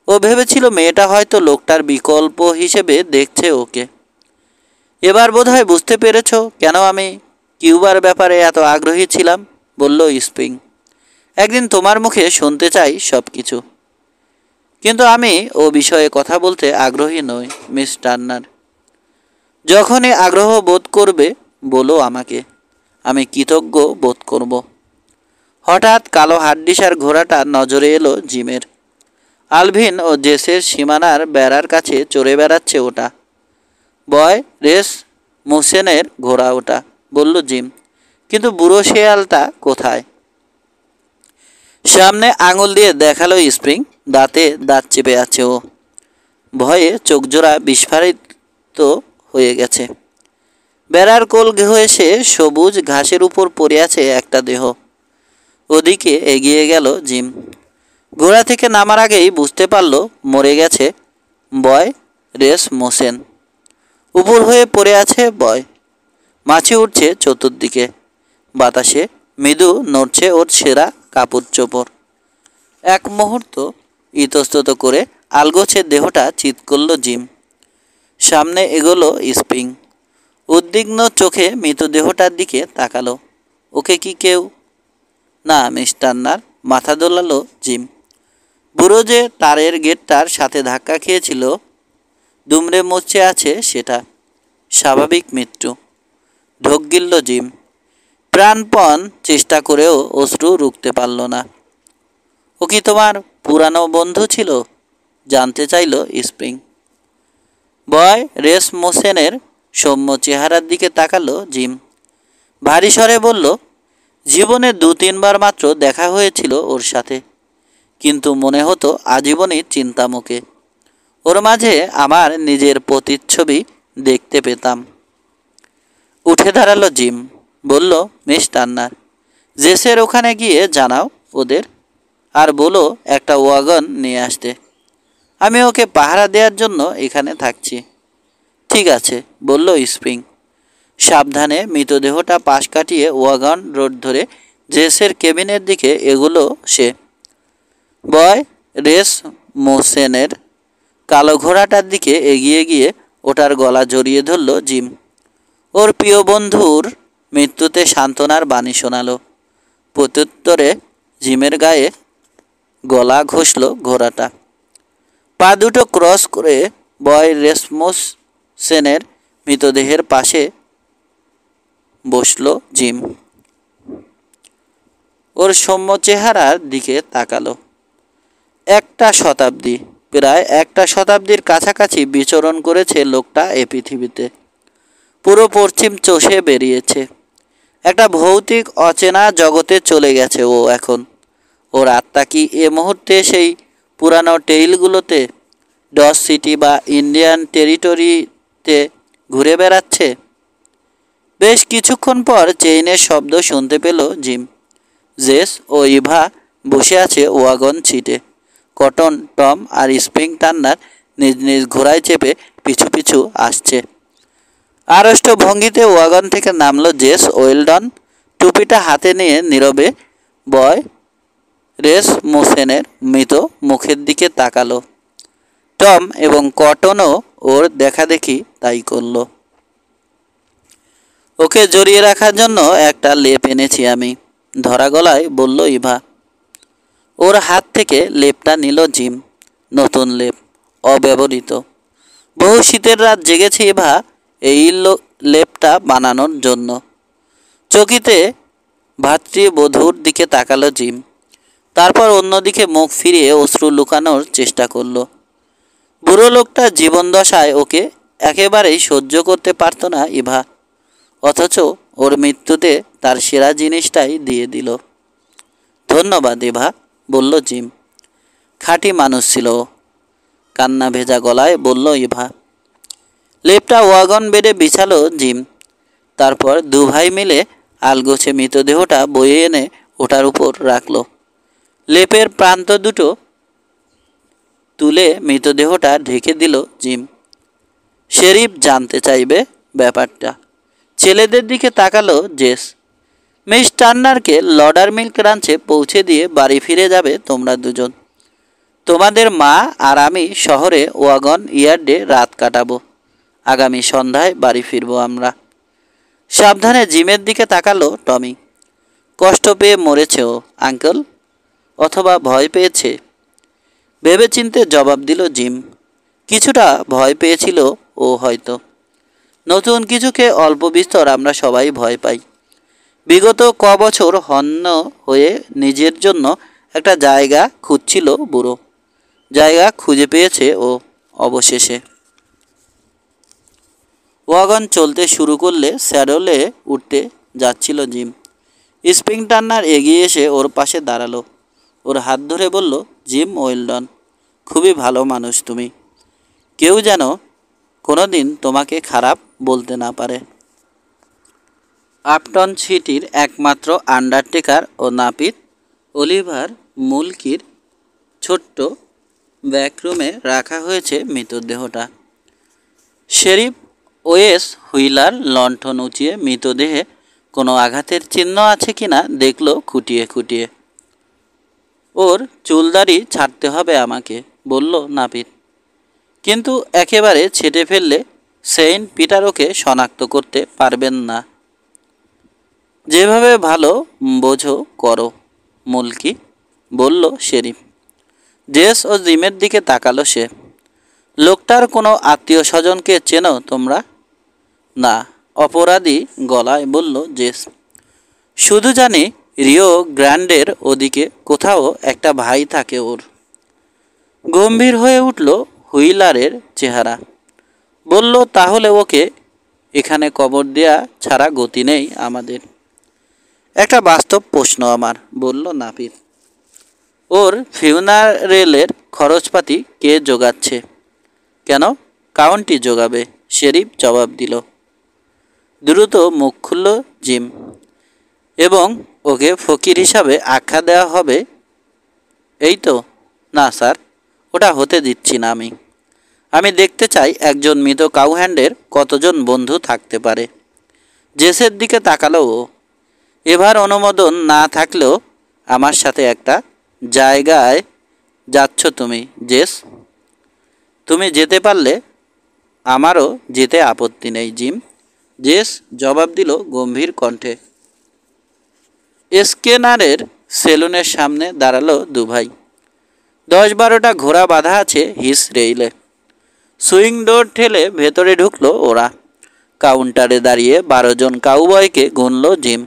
ও ভেবেছিল মেয়েটা হয়তো লোকটার বিকল্প হিসেবে দেখছে ওকে। এবার বোধহয় বুঝতে পেরেছ কেন আমি কিউবার ব্যাপারে এত আগ্রহী ছিলাম, বলল স্প্রিং। একদিন তোমার মুখে শুনতে চাই সব কিছু। কিন্তু আমি ও বিষয়ে কথা বলতে আগ্রহী নই মিস টার্নার। যখনই আগ্রহ বোধ করবে বলো আমাকে, আমি কৃতজ্ঞ বোধ করব। হঠাৎ কালো হাড্ডিসার ঘোড়াটা নজরে এলো জিমের। আলভিন ও জেসের সীমানার বেড়ার কাছে চড়ে বেড়াচ্ছে ওটা। বয় রেস মুসেনের ঘোড়া ওটা, বলল জিম। কিন্তু বুড়ো শেয়ালটা কোথায়? সামনে আঙুল দিয়ে দেখালো স্প্রিং। দাঁতে দাঁত চেপে আছে ও। ভয়ে চোখজোড়া বিস্ফারিত হয়ে গেছে। বেড়ার কোল ঘেঁষে সবুজ ঘাসের উপর পড়ে আছে একটা দেহ। ওদিকে এগিয়ে গেল জিম। ঘোড়া থেকে নামার আগেই বুঝতে পারল মরে গেছে বয় রেস মোসেন। উপর হয়ে পড়ে আছে বয়। মাছি উঠছে চতুর্দিকে। বাতাসে মৃদু নড়ছে ওর সেরা কাপড় চোপড়। এক মুহূর্ত ইতস্তত করে আলগোছে দেহটা চিৎ করল জিম। সামনে এগোলো স্প্রিং। উদ্বিগ্ন চোখে মৃতদেহটার দিকে তাকালো। ওকে কি কেউ? না মিস টার্নার, মাথা দোলালো জিম। বুড়ো যে তারের গেটটার সাথে ধাক্কা খেয়েছিল, দুমড়ে মুচড়ে আছে সেটা। স্বাভাবিক মৃত্যু। ঢোক গিলল জিম। প্রাণপণ চেষ্টা করেও অশ্রু রুখতে পারল না। ও কি তোমার পুরানো বন্ধু ছিল? জানতে চাইল স্প্রিং। বয় রেস মোসেনের সৌম্য চেহারার দিকে তাকালো জিম। ভারী স্বরে বলল, জীবনে 2-3 বার মাত্র দেখা হয়েছিল ওর সাথে, কিন্তু মনে হতো আজীবনই চিন্তামুখে। ওর মাঝে আমার নিজের প্রতিচ্ছবি দেখতে পেতাম। উঠে দাঁড়ালো জিম। বলল, মিস টার্নার, জেসের ওখানে গিয়ে জানাও ওদের, আর বলো একটা ওয়াগন নিয়ে আসতে। আমি ওকে পাহারা দেওয়ার জন্য এখানে থাকছি। ঠিক আছে, বলল স্প্রিং। সাবধানে মৃতদেহটা পাশ কাটিয়ে ওয়াগন রোড ধরে জেসের কেবিনের দিকে এগুলো সে। বয় রেস মোসেনের কালো ঘোড়াটার দিকে এগিয়ে গিয়ে ওটার গলা জড়িয়ে ধরল জিম। ওর প্রিয় বন্ধুর মৃত্যুতে সান্ত্বনার বাণী শোনালো। প্রত্যুত্তরে জিমের গায়ে গলা ঘষল ঘোড়াটা। পা দুটো ক্রস করে বয় রেসমোসেনের মৃতদেহের পাশে বসল জিম। ওর সৌম্য চেহারার দিকে তাকালো। প্রায় একটা শতাব্দীর কাছাকাছি বিচরণ করেছে লোকটা এ পৃথিবীতে। পুরো পশ্চিম চষে বেরিয়েছে। একটা ভৌতিক অচেনা জগতে চলে গেছে ও এখন। ওর আত্মা কি এ মুহূর্তে সেই পুরানো টেইলগুলোতে, ডস সিটি বা ইন্ডিয়ান টেরিটরিতে ঘুরে বেড়াচ্ছে? বেশ কিছুক্ষণ পর চেইনের শব্দ শুনতে পেল জিম। জেস ও ইভা বসে আছে ওয়াগন সিটে। কটন, টম আর স্প্রিং টার্নার নিজ নিজ ঘোড়ায় চেপে পিছু পিছু আসছে। আড়ষ্ট ভঙ্গিতে ওয়াগন থেকে নামলো জেস ওয়েলডন। টুপিটা হাতে নিয়ে নীরবে বয় রেস মোসেনের মৃত মুখের দিকে তাকালো। টম এবং কটনও ওর দেখাদেখি তাই করল। ওকে জড়িয়ে রাখার জন্য একটা লেপ এনেছি আমি, ধরা গলায় বলল ইভা। ওর হাত থেকে লেপটা নিল জিম। নতুন লেপ, অব্যবহৃত। বহু শীতের রাত জেগেছে ইভা এই লেপটা বানানোর জন্য। চকিতে ভাতৃবধূর দিকে তাকালো জিম। তারপর অন্যদিকে মুখ ফিরিয়ে অশ্রু লুকানোর চেষ্টা করল। বুড়ো লোকটা জীবনদশায় ওকে একেবারেই সহ্য করতে পারত না ইভা, অথচ ওর মৃত্যুতে তার সেরা জিনিসটাই দিয়ে দিল। ধন্যবাদ ইভা, বলল জিম। খাঁটি মানুষ ছিল ও, কান্না ভেজা গলায় বলল ইভা। লেপটা ওয়াগন বেডে বিছালো জিম। তারপর দু ভাই মিলে আলগোছে মৃতদেহটা বয়ে এনে ওটার উপর রাখল। লেপের প্রান্ত দুটো তুলে মৃতদেহটা ঢেকে দিল জিম। শেরিফ জানতে চাইবে ব্যাপারটা। ছেলেদের দিকে তাকালো জেস। মিস টার্নারকে লডার মিল্ক রাঞ্চে পৌঁছে দিয়ে বাড়ি ফিরে যাবে তোমরা দুজন। তোমাদের মা আর আমি শহরে ওয়াগন ইয়ার্ডে রাত কাটাবো। আগামী সন্ধ্যায় বাড়ি ফিরবো আমরা। সাবধানে জিমের দিকে তাকালো টমি। কষ্ট পেয়ে মরেছে ও, আঙ্কেল, অথবা ভয় পেয়েছে? ভেবেচিন্তে জবাব দিল জিম। কিছুটা ভয় পেয়েছিল ও হয়তো। নতুন কিছুকে অল্প বিস্তর আমরা সবাই ভয় পাই। বিগত বছর হন্য হয়ে নিজের জন্য একটা জায়গা খুঁজছিল বুড়ো। জায়গা খুঁজে পেয়েছে ও অবশেষে। ওয়াগন চলতে শুরু করলে স্যাডলে উঠতে যাচ্ছিল জিম। স্প্রিং টার্নার এগিয়ে এসে ওর পাশে দাঁড়ালো। ওর হাত ধরে বলল, জিম ওয়েলডন, খুবই ভালো মানুষ তুমি। কেউ যেন কোনো দিন তোমাকে খারাপ বলতে না পারে। আপটন সিটির একমাত্র আন্ডারটেকার ও নাপিত অলিভার মুলকির ছোট্ট ব্যাকরুমে রাখা হয়েছে মৃতদেহটা। শেরিফ ওয়েস হুইলার লণ্ঠন উঁচিয়ে মৃতদেহে কোনো আঘাতের চিহ্ন আছে কিনা দেখল খুঁটিয়ে খুঁটিয়ে। ওর চুলদাড়ি ছাড়তে হবে আমাকে, বলল নাপিত। কিন্তু একেবারে ছেটে ফেললে সেন্ট পিটার ওকে শনাক্ত করতে পারবেন না। যেভাবে ভালো বোঝো করো মুলকি, বলল শেরিফ। জেস ও জিমের দিকে তাকালো সে। লোকটার কোনো আত্মীয় স্বজনকে চেনো তোমরা? না, অপরাধী গলায় বলল জেস। শুধু জানি রিও গ্র্যান্ডের ওদিকে কোথাও একটা ভাই থাকে ওর। গম্ভীর হয়ে উঠল হুইলারের চেহারা। বলল, তাহলে ওকে এখানে কবর দেয়া ছাড়া গতি নেই আমাদের। একটা বাস্তব প্রশ্ন আমার, বলল নাপিত। ওর ফিউনারেলের খরচপাতি কে জোগাচ্ছে? কেন, কাউন্টি জোগাবে, শেরিফ জবাব দিল। দ্রুত মুখ খুলল জিম। এবং ওকে ফকির হিসাবে আখ্যা দেওয়া হবে? এই তো। না স্যার, ওটা হতে দিচ্ছি না আমি। আমি দেখতে চাই একজন মৃত কাউহ্যান্ডের কতজন বন্ধু থাকতে পারে। জেসের দিকে তাকালো ও। এবার অনুমোদন না থাকলেও আমার সাথে একটা জায়গায় যাচ্ছ তুমি জেস। তুমি যেতে পারলে আমারও যেতে আপত্তি নেই জিম, জেস জবাব দিল গম্ভীর কণ্ঠে। স্কেনারের সেলুনের সামনে দাঁড়ালো দুভাই। 10-12টা ঘোড়া বাঁধা আছে হিস রেইলে। সুইং ডোর ঠেলে ভেতরে ঢুকলো ওরা। কাউন্টারে দাঁড়িয়ে 12 জন কাউবয়কে গুনল জিম।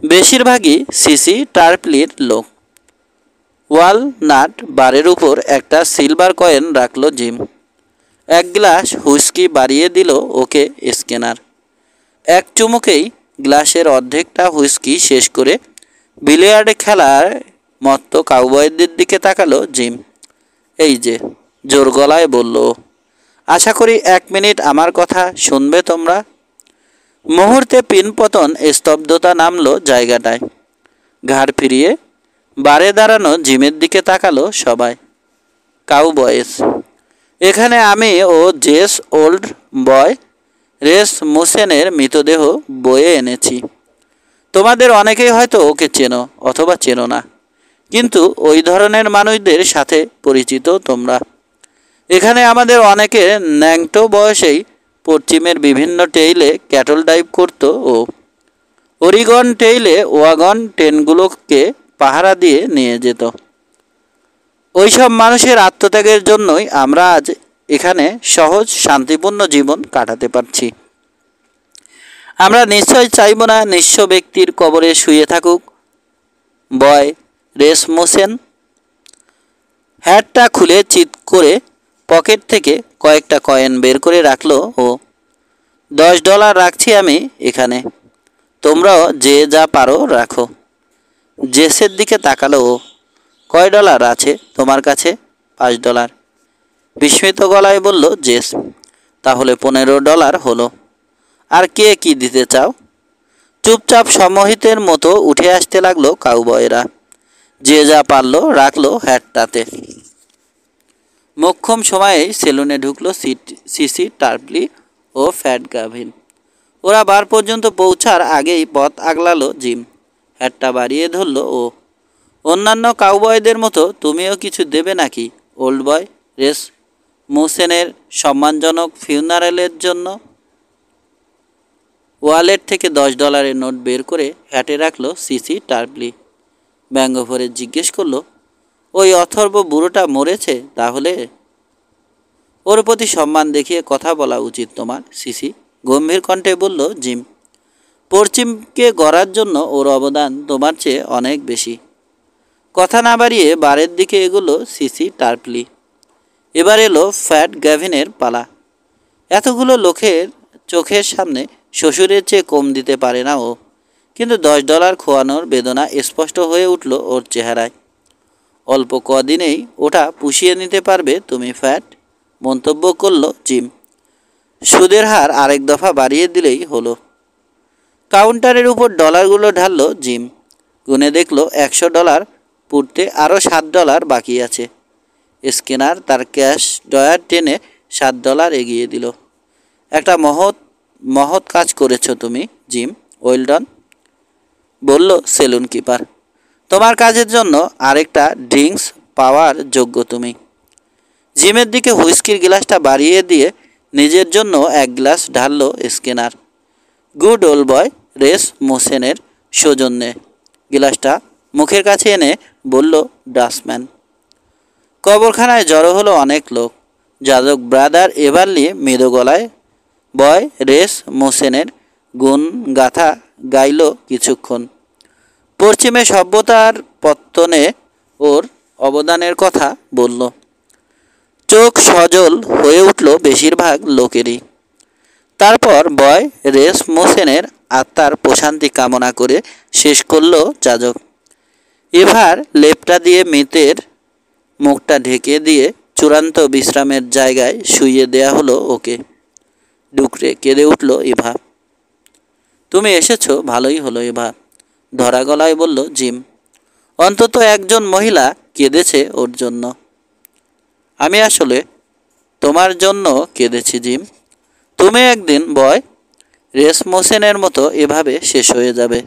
বেশিরভাগই সিসি টার্পলির লোক। ওয়ালনাট বারের উপর একটা সিলভার কয়েন রাখল জিম। এক গ্লাস হুইস্কি বাড়িয়ে দিল ওকে স্কেনার। এক চুমুকেই গ্লাসের অর্ধেকটা হুইস্কি শেষ করে বিলিয়ার্ড খেলার মত্ত কাউবয়দের দিকে তাকালো জিম। এই যে, জোর গলায় বলল। আশা করি 1 মিনিট আমার কথা শুনবে তোমরা। মুহূর্তে পিনপতন স্তব্ধতা নামলো জায়গাটায়। ঘাড় ফিরিয়ে বারে দাঁড়ানো জিমের দিকে তাকালো সবাই। কাউবয়েস, এখানে আমি ও জেস ওল্ড বয় রেস মুসেনের মৃতদেহ বয়ে এনেছি। তোমাদের অনেকেই হয়তো ওকে চেনো অথবা চেনো না, কিন্তু ওই ধরনের মানুষদের সাথে পরিচিত তোমরা। এখানে আমাদের অনেকে ন্যাংটো বয়সেই পশ্চিমের বিভিন্ন টেইলে ক্যাটল ডাইভ করত ও অরিগন টেইলে ওয়াগন ট্রেনগুলোকে পাহারা দিয়ে নিয়ে যেত। ওইসব মানুষের আত্মত্যাগের জন্যই আমরা আজ এখানে সহজ শান্তিপূর্ণ জীবন কাটাতে পারছি। আমরা নিশ্চয় চাইব না নিঃস্ব ব্যক্তির কবরে শুয়ে থাকুক বয় রেসমুসেন। হ্যাটটা খুলে চিৎ করে পকেট থেকে কয়েকটা কয়েন বের করে রাখলো ও। $10 রাখছি আমি এখানে, তোমরাও যে যা পারো রাখো। জেসের দিকে তাকালো ও। কয় ডলার আছে তোমার কাছে? $5। বিস্মিত গলায় বলল জেস। তাহলে $15 হলো। আর কে কি দিতে চাও? চুপচাপ সম্মোহিতের মতো উঠে আসতে লাগলো কাউবয়রা। যে যা পারলো রাখলো হ্যাটটাতে। মোক্ষম সময়েই সেলুনে ঢুকলো সিসি টার্পলি ও ফ্যাট গাভিন। ওরা বার পর্যন্ত পৌঁছার আগেই পথ আগলালো জিম। হ্যাটটা বাড়িয়ে ধরলো ও। অন্যান্য কাউবয়দের মতো তুমিও কিছু দেবে নাকি ওল্ড বয় রেস মুসেনের সম্মানজনক ফিউনারেলের জন্য? ওয়ালেট থেকে $10 নোট বের করে হ্যাটে রাখলো সিসি টার্পলি। ব্যঙ্গ ভরে জিজ্ঞেস করলো, ওই অথর্ব বুড়োটা মরেছে তাহলে? ওর প্রতি সম্মান দেখিয়ে কথা বলা উচিত তোমার, সিসি, গম্ভীর কণ্ঠে বলল জিম। পশ্চিমকে গড়ার জন্য ওর অবদান তোমার চেয়ে অনেক বেশি। কথা না বাড়িয়ে বারের দিকে এগোলো সিসি টার্পলি। এবার এলো ফ্যাট গ্যাভিনের পালা। এতগুলো লোকের চোখের সামনে শ্বশুরের চেয়ে কম দিতে পারে না ও, কিন্তু $10 খোয়ানোর বেদনা স্পষ্ট হয়ে উঠল ওর চেহারায়। অল্প কদিনেই ওটা পুষিয়ে নিতে পারবে তুমি, ফ্যাট, মন্তব্য করল জিম। সুদের হার আরেক দফা বাড়িয়ে দিলেই হলো। কাউন্টারের উপর ডলারগুলো ঢাললো জিম। গুনে দেখলো $100 পুড়তে আরও $7 বাকি আছে। স্ক্যানার তার ক্যাশ ড্রয়ার টেনে $7 এগিয়ে দিল। একটা মহৎ কাজ করেছো তুমি, জিম, ওয়েল ডান, বলল সেলুন কিপার। তোমার কাজের জন্য আরেকটা ড্রিঙ্কস পাওয়ার যোগ্য তুমি। জিমের দিকে হুইস্কির গ্লাসটা বাড়িয়ে দিয়ে নিজের জন্য এক গ্লাস ঢাললো স্ক্যানার। গুড ওল্ড বয় রেস মোসেনের সৌজন্যে গ্লাসটা মুখের কাছে এনে বলল ডাস্টম্যান। কবরখানায় জড়ো হলো অনেক লোক। যাদব ব্রাদার এভারলি মৃদু গলায় বয় রেস মোসেনের গুণ গাথা গাইল কিছুক্ষণ। পশ্চিমে সভ্যতার পত্তনে ওর অবদানের কথা বলল। চোখ সজল হয়ে উঠল বেশিরভাগ লোকেরই। তারপর বয় রেস মোসেনের আত্মার প্রশান্তি কামনা করে শেষ করল যাজক। এবার লেপটা দিয়ে মৃতের মুখটা ঢেকে দিয়ে চূড়ান্ত বিশ্রামের জায়গায় শুইয়ে দেয়া হলো ওকে। ডুকরে কেঁদে উঠল ইভা। তুমি এসেছো, ভালোই হলো ইভা, ধরা গলায় বলল জিম। অন্তত একজন মহিলা কেঁদেছে ওর জন্য। আমি আসলে তোমার জন্য কেঁদেছি জিম। তুমি একদিন বয় রেসমোসেনের মতো এভাবে শেষ হয়ে যাবে।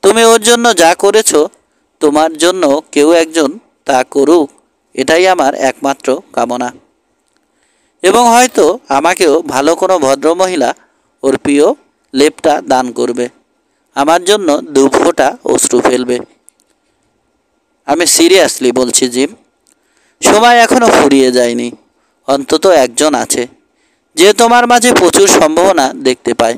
তুমি ওর জন্য যা করেছো, তোমার জন্য কেউ একজন তা করুক, এটাই আমার একমাত্র কামনা। এবং হয়তো আমাকেও ভালো কোনো ভদ্রমহিলা ওর প্রিয় লেপটা দান করবে, আমার জন্য 2 ফোঁটা অশ্রু ফেলবে। আমি সিরিয়াসলি বলছি জিম, সময় এখনো ফুরিয়ে যায়নি। অন্তত একজন আছে যে তোমার মাঝে প্রচুর সম্ভাবনা দেখতে পায়।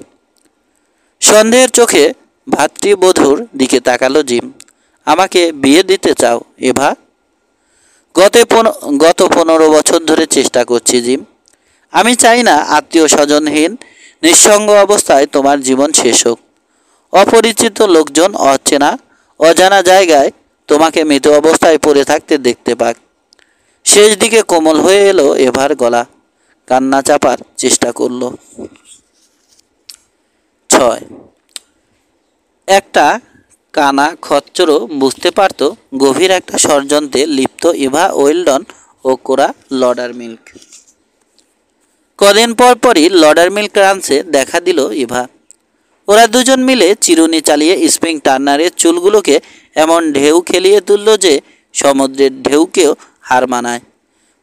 সন্দেহের চোখে ভাতৃবধূর দিকে তাকালো জিম। আমাকে বিয়ে দিতে চাও এভা? গত 15 বছর ধরে চেষ্টা করছি জিম। আমি চাই না আত্মীয় স্বজনহীন নিঃসঙ্গ অবস্থায় তোমার জীবন শেষ হোক। অপরিচিত লোকজন অজানা জায়গায় তোমাকে মৃত অবস্থায় পড়ে থাকতে দেখতে পাক। শেষ দিকে কোমল হয়ে এলো এভার গলা। কান্না চাপার চেষ্টা করল। 6 একটা কানা খচ্চরও বুঝতে পারত গভীর একটা ষড়যন্ত্রে লিপ্ত ইভা ওয়েলডন ও কোরা লডারমিল্ক। কদিন পরই লডারমিল্ক রান্সে দেখা দিল ইভা। ওরা দুজন মিলে চিরুনি চালিয়ে স্প্রিং টার্নারের চুলগুলোকে এমন ঢেউ খেলিয়ে তুলল যে সমুদ্রের ঢেউকেও হার মানায়।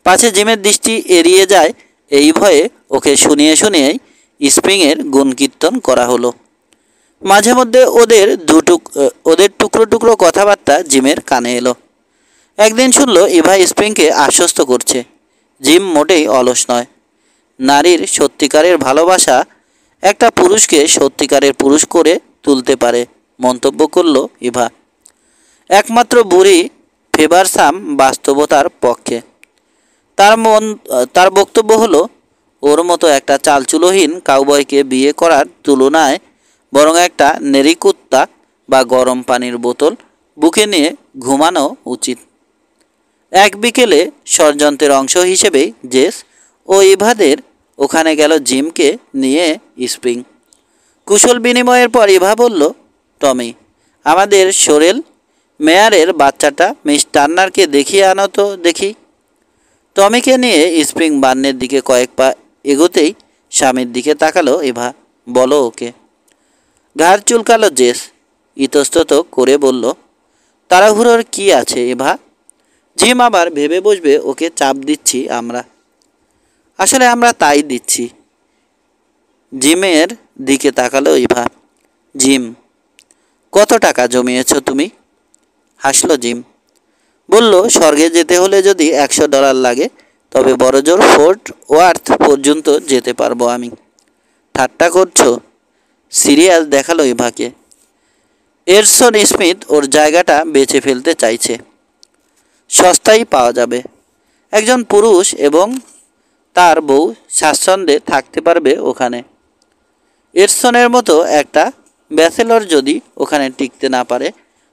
পাছে জিমের দৃষ্টি এড়িয়ে যায় এই ভয়ে ওকে শুনিয়ে শুনিয়েই স্প্রিংয়ের গুণকীর্তন করা হলো। মাঝে মধ্যে ওদের টুকরো টুকরো কথাবার্তা জিমের কানে এলো। একদিন শুনল ইভা স্প্রিংকে আশ্বস্ত করছে জিম মোটেই অলস নয়। নারীর সত্যিকারের ভালোবাসা একটা পুরুষকে সত্যিকারের পুরুষ করে তুলতে পারে, মন্তব্য করল ইভা। একমাত্র বুড়ি ফেভারসাম বাস্তবতার পক্ষে। তার বক্তব্য হলো, ওর মতো একটা চালচুলোহীন কাউবয়কে বিয়ে করার তুলনায় বরং একটা নেড়িকুত্তা বা গরম পানির বোতল বুকে নিয়ে ঘুমানো উচিত। এক বিকেলে ষড়যন্ত্রের অংশ হিসেবেই জেস ও ইভাদের ওখানে গেল জিমকে নিয়ে স্প্রিং। কুশল বিনিময়ের পর ইভা বলল, টমি, আমাদের সোরেল মেয়ারের বাচ্চাটা মিস টার্নারকে দেখিয়ে আনো তো দেখি। টমিকে নিয়ে স্প্রিং বান্নের দিকে কয়েক পা এগোতেই স্বামীর দিকে তাকালো ইভা। বলো ওকে। ঘাড় চুলকালো জেস। ইতস্তত করে বলল, তাড়াহুড়োর কি আছে ইভা? জিম আবার ভেবে বসবে ওকে চাপ দিচ্ছি আমরা। আসলে আমরা তাই দিচ্ছি। জিমের দিকে তাকালো ইভা। জিম, কত টাকা জমিয়েছ তুমি? হাসল জিম। বলল, স্বর্গে যেতে হলে যদি $100 লাগে তবে বড়জোর ফোর্ট ওয়ার্থ পর্যন্ত যেতে পারবো আমি। ঠাট্টা করছো? সিরিয়াস দেখালো ইভাকে। এরসন স্মিথ ওর জায়গাটা বেচে ফেলতে চাইছে। সস্তায় পাওয়া যাবে। একজন পুরুষ এবং তার বউ স্বাচ্ছন্দ্যে থাকতে পারবে ওখানে। এরসনের মতো একটা ব্যাচেলর যদি ওখানে টিকতে না পারে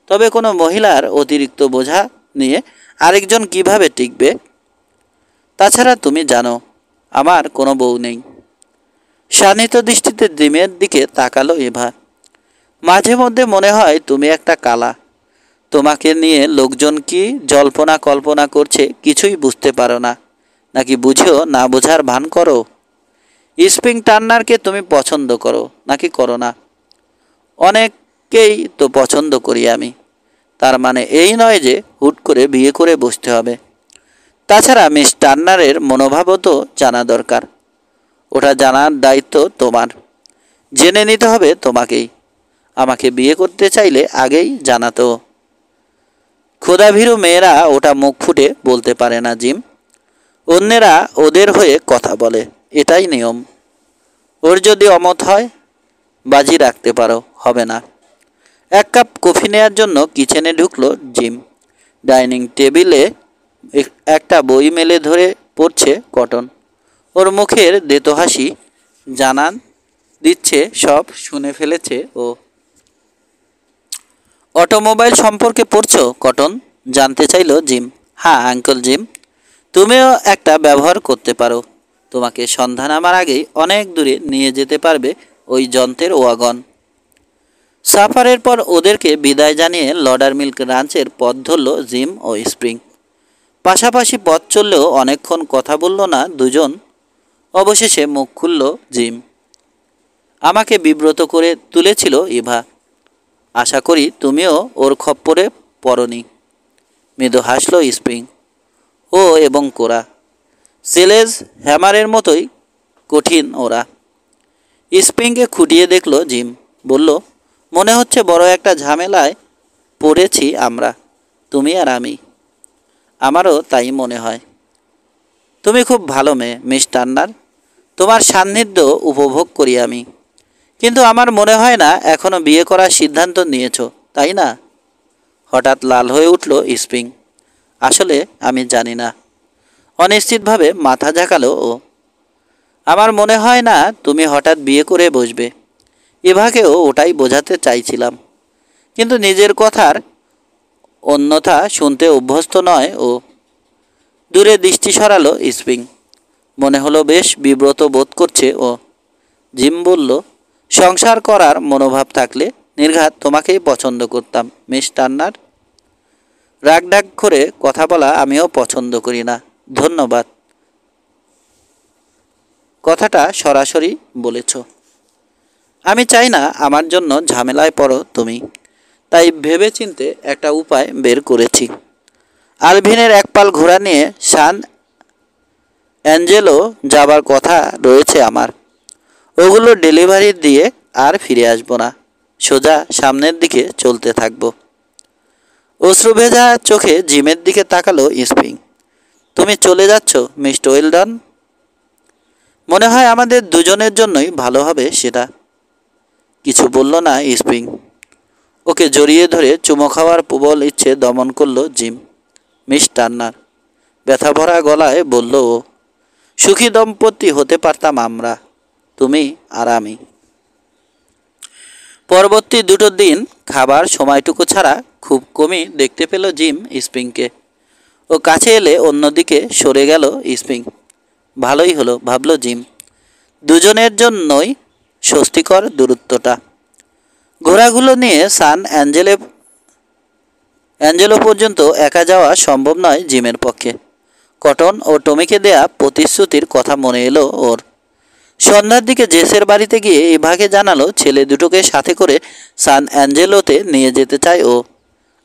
তবে কোনো মহিলার অতিরিক্ত বোঝা নিয়ে আরেকজন কিভাবে টিকবে? তাছাড়া তুমি জানো আমার কোনো বউ নেই। শানিত দৃষ্টিতে জিমের দিকে তাকালো এভা। মাঝে মধ্যে মনে হয় তুমি একটা কালা। তোমাকে নিয়ে লোকজন কি জল্পনা কল্পনা করছে কিছুই বুঝতে পারো না, নাকি বুঝেও না বোঝার ভান করো? স্প্রিং টার্নারকে তুমি পছন্দ করো নাকি করো না? অনেককেই তো পছন্দ করি আমি। তার মানে এই নয় যে হুট করে বিয়ে করে বসতে হবে। তাছাড়া মিস টার্নারের মনোভাবও তো জানা দরকার। ওটা জানার দায়িত্ব তোমার। জেনে নিতে হবে তোমাকেই। আমাকে বিয়ে করতে চাইলে আগেই জানাতো। ক্ষুধাভীরু মেয়েরা ওটা মুখ ফুটে বলতে পারে না জিম। অন্যেরা ওদের হয়ে কথা বলে, এটাই নিয়ম। ওর যদি অমত হয় বাজি রাখতে পারো হবে না। এক কাপ কফি নেওয়ার জন্য কিচেনে ঢুকলো জিম। ডাইনিং টেবিলে একটা বই মেলে ধরে পড়ছে কটন। ওর মুখের দেতো হাসি জানান দিচ্ছে সব শুনে ফেলেছে ও। অটোমোবাইল সম্পর্কে পড়ছো কটন? জানতে চাইলো জিম। হ্যাঁ আঙ্কেল জিম। তুমিও একটা ব্যবহার করতে পারো। তোমাকে সন্ধ্যা নামার আগেই অনেক দূরে নিয়ে যেতে পারবে ওই যন্ত্রের ওয়াগন। সাফারের পর ওদেরকে বিদায় জানিয়ে লডার মিল্ক রাঞ্চের পথ ধরল জিম ও স্প্রিং। পাশাপাশি পথ চললেও অনেকক্ষণ কথা বলল না দুজন। অবশেষে মুখ খুলল জিম। আমাকে বিব্রত করে তুলেছিল ইভা। আশা করি তুমিও ওর খপ্পরে পড়নি। মৃদু হাসল স্প্রিং। ও এবং কোরা সেলেজ হ্যামারের মতোই কঠিন ওরা। স্প্রিংকে খুঁটিয়ে দেখল জিম। বলল, মনে হচ্ছে বড় একটা ঝামেলায় পড়েছি আমরা, তুমি আর আমি। আমারও তাই মনে হয়। তুমি খুব ভালো মেয়ে মিস টার্নার। তোমার সান্নিধ্য উপভোগ করি আমি। কিন্তু আমার মনে হয় না এখনো বিয়ে করার সিদ্ধান্ত নিয়েছো, তাই না? হঠাৎ লাল হয়ে উঠল স্প্রিং। আসলে আমি জানি না। অনিশ্চিতভাবে মাথা ঝাঁকালো ও। আমার মনে হয় না তুমি হঠাৎ বিয়ে করে বসবে। এভাকেও ওটাই বোঝাতে চাইছিলাম, কিন্তু নিজের কথার অন্যথা শুনতে অভ্যস্ত নয় ও। দূরে দৃষ্টি সরালো স্প্রিং। মনে হলো বেশ বিব্রত বোধ করছে ও। জিম বলল, সংসার করার মনোভাব থাকলে নির্ঘাত তোমাকেই পছন্দ করতাম মিস টার্নার। রাগঢাক করে কথা বলা আমিও পছন্দ করি না। ধন্যবাদ। কথাটা সরাসরি বলেছ। আমি চাই না আমার জন্য ঝামেলায় পড়ো তুমি, তাই ভেবেচিন্তে একটা উপায় বের করেছি। আলভিনের এক পাল ঘোড়া নিয়ে সান অ্যাঞ্জেলো যাবার কথা রয়েছে আমার। ওগুলো ডেলিভারি দিয়ে আর ফিরে আসবো না। সোজা সামনের দিকে চলতে থাকবো। অশ্রুভেজা চোখে জিমের দিকে তাকালো স্প্রিং। তুমি চলে যাচ্ছ মিস্টার ওয়েলডন? মনে হয় আমাদের দুজনের জন্যই ভালো হবে সেটা। কিছু বলল না স্প্রিং। ওকে জড়িয়ে ধরে চুমো খাওয়ার প্রবল ইচ্ছে দমন করল জিম। মিস টার্নার ব্যথা ভরা গলায় বলল ও। সুখী দম্পতি হতে পারতাম আমরা, তুমি আর আমি। পরবর্তী দুটো দিন খাবার সময়টুকু ছাড়া খুব কমই দেখতে পেল জিম স্প্রিংকে। ও কাছে এলে অন্যদিকে সরে গেল স্প্রিং। ভালোই হলো ভাবল জিম। দুজনের জন্যই স্বস্তিকর দূরত্বটা। ঘোড়াগুলো নিয়ে সান অ্যাঞ্জেলো পর্যন্ত একা যাওয়া সম্ভব নয় জিমের পক্ষে। কটন ও টমিকে দেয়া প্রতিশ্রুতির কথা মনে এলো ওর। সন্ধ্যার দিকে জেসের বাড়িতে গিয়ে ইভাকে জানালো ছেলে দুটোকে সাথে করে সান অ্যাঞ্জেলোতে নিয়ে যেতে চায় ও।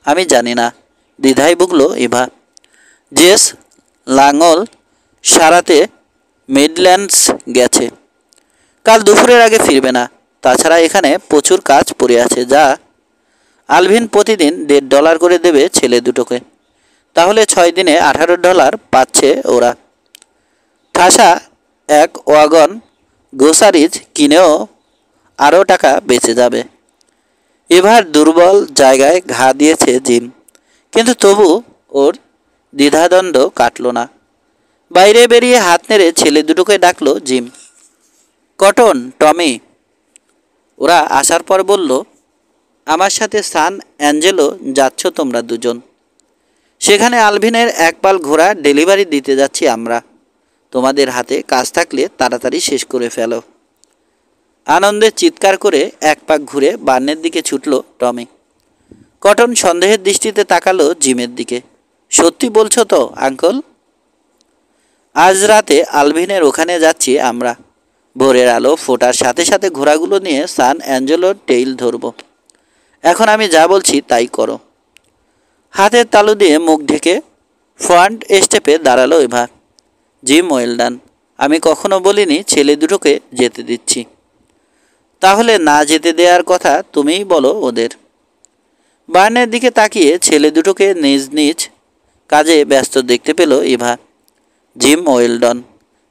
আমি জানি না, দ্বিধায় ভুগল ইভা। জেস লাঙল সারাতে মিডল্যান্ডস গেছে। কাল দুপুরের আগে ফিরবে না। তাছাড়া এখানে প্রচুর কাজ পড়ে আছে যা আলভিন প্রতিদিন $1.5 করে দেবে ছেলে দুটোকে। তাহলে 6 দিনে $18 পাচ্ছে ওরা। ঠাসা এক ওয়াগন গ্রোসারিজ কিনেও আরও টাকা বেঁচে যাবে। এবার দুর্বল জায়গায় ঘা দিয়েছে জিম, কিন্তু তবু ওর দ্বিধাদ্বন্দ্ব কাটল না। বাইরে বেরিয়ে হাত নেড়ে ছেলে দুটোকে ডাকলো জিম। কটন, টমি। ওরা আসার পর বলল, আমার সাথে সান অ্যাঞ্জেলো যাচ্ছ তোমরা দুজন। সেখানে আলভিনের এক পাল ঘোড়া ডেলিভারি দিতে যাচ্ছি আমরা। তোমাদের হাতে কাজ থাকলে তাড়াতাড়ি শেষ করে ফেলো। আনন্দে চিৎকার করে এক পাক ঘুরে বার্নের দিকে ছুটল টমি। কটন সন্দেহের দৃষ্টিতে তাকালো জিমের দিকে। সত্যি বলছো তো আঙ্কল? আজ রাতে আলভিনের ওখানে যাচ্ছি আমরা। ভোরের আলো ফোটার সাথে সাথে ঘোড়াগুলো নিয়ে সান অ্যাঞ্জেলোর টেইল ধরব। এখন আমি যা বলছি তাই করো। হাতের তালু দিয়ে মুখ ঢেকে ফ্রন্ট স্টেপে দাঁড়ালো এভা। Gym, well done. আমি কখনো বলিনি ছেলে দুটোকে যেতে দিচ্ছি। তাহলে না যেতে দেওয়ার কথা তুমিই বলো ওদের। বার্নের দিকে তাকিয়ে ছেলে দুটোকে নিজ নিজ কাজে ব্যস্ত দেখতে পেল ইভা। জিম, ওয়েল ডন,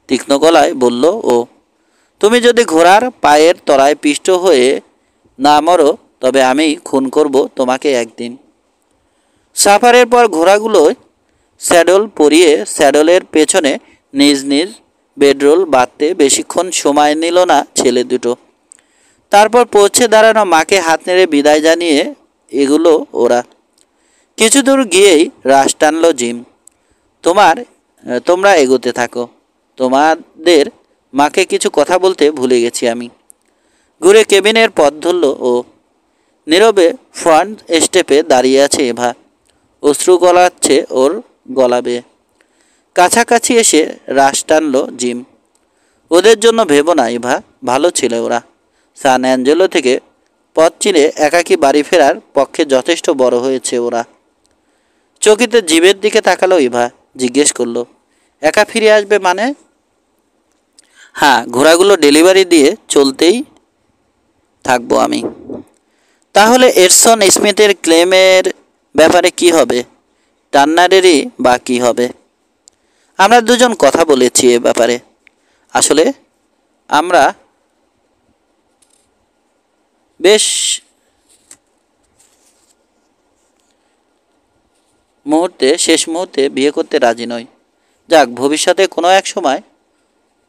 তীক্ষ্ণ গলায় বলল ও। তুমি যদি ঘোড়ার পায়ের তলায় পিষ্ট হয়ে না মরো তবে আমি খুন করব তোমাকে একদিন। সাফারের পর ঘোড়াগুলোয় স্যাডল পরিয়ে স্যাডলের পেছনে নিজ নিজ বেডরোল বাঁধতে বেশিক্ষণ সময় নিল না ছেলে দুটো। তারপর পৌঁছে দাঁড়ানো মাকে হাত নেড়ে বিদায় জানিয়ে এগুলো ওরা। কিছু দূর গিয়েই রাশ টানল জিম। তোমরা এগোতে থাকো। তোমাদের মাকে কিছু কথা বলতে ভুলে গেছি আমি। ঘুরে কেবিনের পথ ধরল ও। নীরবে ফ্রন্ট স্টেপে দাঁড়িয়ে আছে এভা। অশ্রু গলাচ্ছে ওর গলা বেয়ে। কাছাকাছি এসে রাশ টানল জিম। ওদের জন্য ভেবো না এভা, ভালো ছিল ওরা। সান অ্যাঞ্জেলো থেকে পথ চিনে একাকী বাড়ি ফেরার পক্ষে যথেষ্ট বড় হয়েছে ওরা। চকিতে জিমের দিকে তাকালো ইভা। জিজ্ঞেস করলো, একা ফিরে আসবে মানে? হ্যাঁ, ঘোড়াগুলো ডেলিভারি দিয়ে চলতেই থাকবো আমি। তাহলে এডসন স্মিথের ক্লেমের ব্যাপারে কি হবে? টার্নারেরই বা কী হবে? আমরা দুজন কথা বলেছি এ ব্যাপারে। আসলে আমরা শেষ মুহূর্তে বিয়ে করতে রাজি নই। যাক, ভবিষ্যতে কোনো এক সময়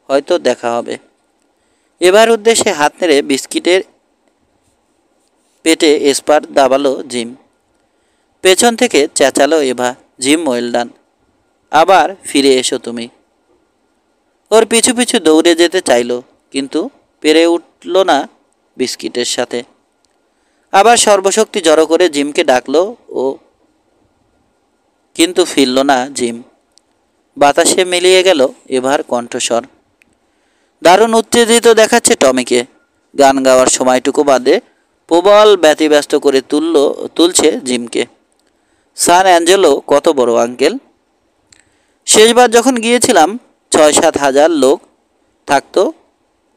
হয়তো দেখা হবে। এবার উদ্দেশ্যে হাত নেড়ে বিস্কিটের পেটে স্পার দাবালো জিম। পেছন থেকে চেঁচালো এভা, জিম, ওয়েল ডান। আবার ফিরে এসো তুমি। ওর পিছু পিছু দৌড়ে যেতে চাইল, কিন্তু পেরে উঠল না বিস্কিটের সাথে। আবার সর্বশক্তি জড়ো করে জিমকে ডাকলো ও, কিন্তু ফিরল না জিম। বাতাসে মিলিয়ে গেল এভার কণ্ঠস্বর। দারুণ উত্তেজিত দেখাচ্ছে টমিকে। গান গাওয়ার সময়টুকু বাদে প্রবল ব্যতিব্যস্ত করে তুলছে জিমকে। সান অ্যাঞ্জেলো কত বড় আঙ্কেল! শেষবার যখন গিয়েছিলাম 6-7 হাজার লোক থাকতো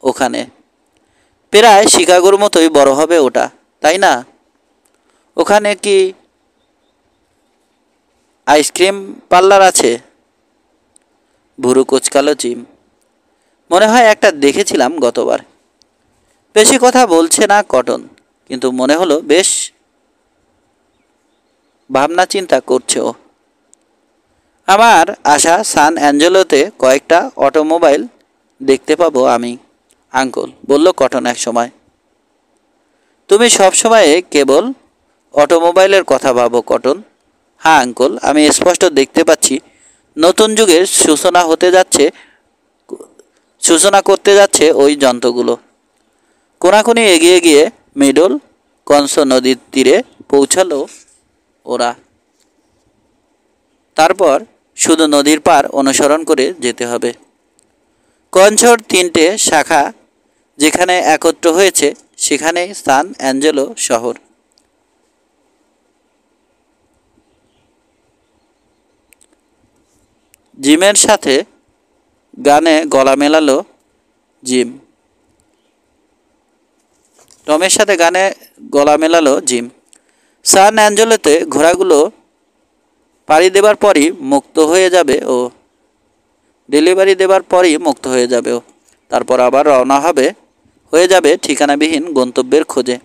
ওখানে। প্রায় শিকাগোর মতোই বড় হবে ওটা, তাই না? ওখানে কি আইসক্রিম পার্লার আছে? ভুরু কোচকালো জিম। মনে হয় একটা দেখেছিলাম গতবার। বেশি কথা বলছে না কটন, কিন্তু মনে হলো বেশ ভাবনা চিন্তা করছে ও। আমার আশা সান অ্যাঞ্জেলোতে কয়েকটা অটোমোবাইল দেখতে পাবো আমি, আঙ্কল, বলল কটন এক সময়। তুমি সব সময় কেবল অটোমোবাইলের কথা ভাবো কটন। হ্যাঁ আঙ্কল, আমি স্পষ্ট দেখতে পাচ্ছি নতুন যুগের সূচনা করতে যাচ্ছে ওই যন্ত্রগুলো। কোনাকুনি এগিয়ে গিয়ে মিডল কনসো নদীর তীরে পৌঁছালো ওরা। তারপর শুধু নদীর পার অনুসরণ করে যেতে হবে। কনসোর 3টে শাখা যেখানে একত্র হয়েছে সেখানেই সান অ্যাঞ্জেলো শহর। জিমের সাথে গানে গলা মেলালো জিম। টমের সাথে গানে গলা মেলালো জিম। সান অ্যাঞ্জেলোতে ঘোড়াগুলো পাড়ি দেবার পরই মুক্ত হয়ে যাবে ও ডেলিভারি দেবার পরই মুক্ত হয়ে যাবে ও তারপর আবার রওনা হয়ে যাবে ঠিকানাবিহীন গন্তব্যের খোঁজে।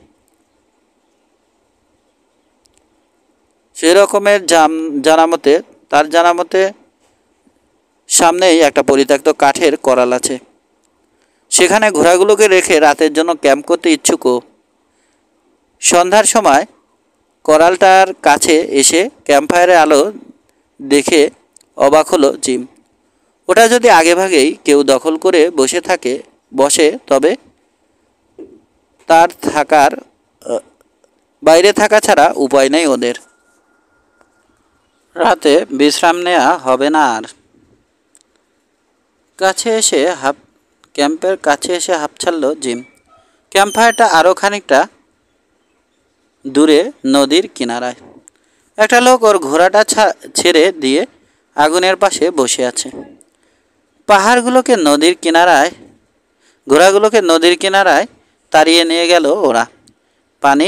সেই রকমের জানা মতে সামনেই একটা পরিত্যক্ত কাঠের করাল আছে। সেখানে ঘোড়াগুলোকে রেখে রাতের জন্য ক্যাম্প করতে ইচ্ছুক ও সন্ধ্যার সময় করালটার কাছে এসে ক্যাম্পফায়ারের আলো দেখে অবাক হলো জিম। ওটা যদি আগেভাগেই কেউ দখল করে বসে তবে তার বাইরে থাকা ছাড়া উপায় নেই ওদের। রাতে বিশ্রাম নেওয়া হবে না আর। ক্যাম্পের কাছে এসে হাঁপ ছাড়ল জিম। ক্যাম্পফায়ারটা আরও খানিকটা দূরে নদীর কিনারায়। একটা লোক ওর ঘোড়াটা ছেড়ে দিয়ে আগুনের পাশে বসে আছে। ঘোড়াগুলোকে নদীর কিনারায় তাড়িয়ে নিয়ে গেল ওরা, পানি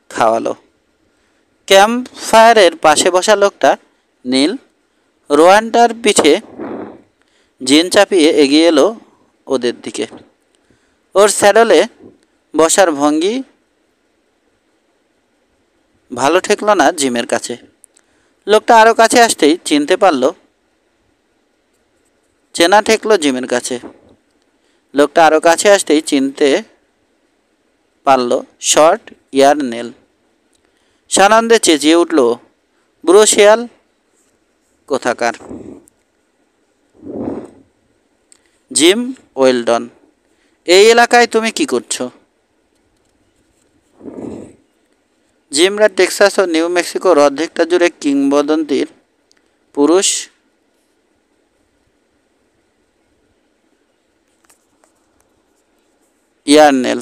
খাওয়ালো। ক্যাম্প ফায়ারের পাশে বসা লোকটা নীল রোয়ানটার পিঠে জিন চাপিয়ে এগিয়ে এলো ওদের দিকে। ওর স্যাডলে বসার ভঙ্গি ভালো ঠেকল না জিমের কাছে। লোকটা আরও কাছে আসতেই চেনা ঠেকলো জিমের কাছে। লোকটা আরও কাছে আসতেই চিনতে পারল শর্ট ইয়ার নেল। সানন্দে চেঁচিয়ে উঠল, বুড়ো শেয়াল কোথাকার! জিম ওয়েলডন, এই এলাকায় তুমি কি করছো? জিমরা টেক্সাস ও নিউ মেক্সিকোর অর্ধেকটা জুড়ে কিংবদন্তির পুরুষ। ইয়ারনেল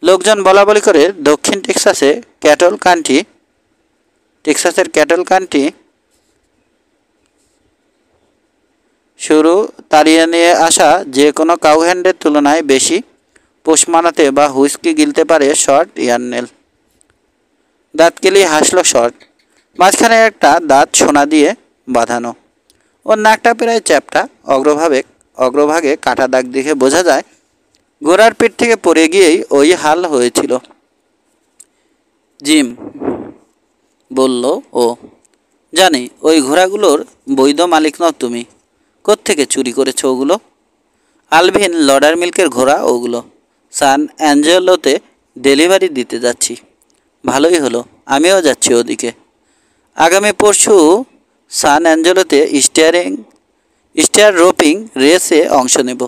লোকজন বলাবলি করে দক্ষিণ টেক্সাসের ক্যাটল কান্ট্রি শুরু তাড়িয়ে নিয়ে আসা যে কোনো কাউহ্যান্ডের তুলনায় বেশি পোষ মানাতে বা হুইস্কি গিলতে পারে শর্ট ইয়ারনেল। দাঁত কেলিয়ে হাসল শর্ট। মাঝখানে একটা দাঁত সোনা দিয়ে বাঁধানো। ওর নাকটা প্রায় চ্যাপ্টা, অগ্রভাগে কাটা দাগ দেখে বোঝা যায় ঘোড়ার পিঠ থেকে পড়ে গিয়েই ওই হাল হয়েছিল। জিম বলল, ও জানি ওই ঘোড়াগুলোর বৈধ মালিক নও তুমি। কোত্থেকে চুরি করেছো ওগুলো? আলভিন লডারমিল্কের ঘোড়া ওগুলো। সান অ্যাঞ্জেলোতে ডেলিভারি দিতে যাচ্ছি। ভালোই হলো, আমিও যাচ্ছি ওদিকে। আগামী পরশু সান অ্যাঞ্জেলোতে স্টিয়ার রোপিং রেসে অংশ নেব।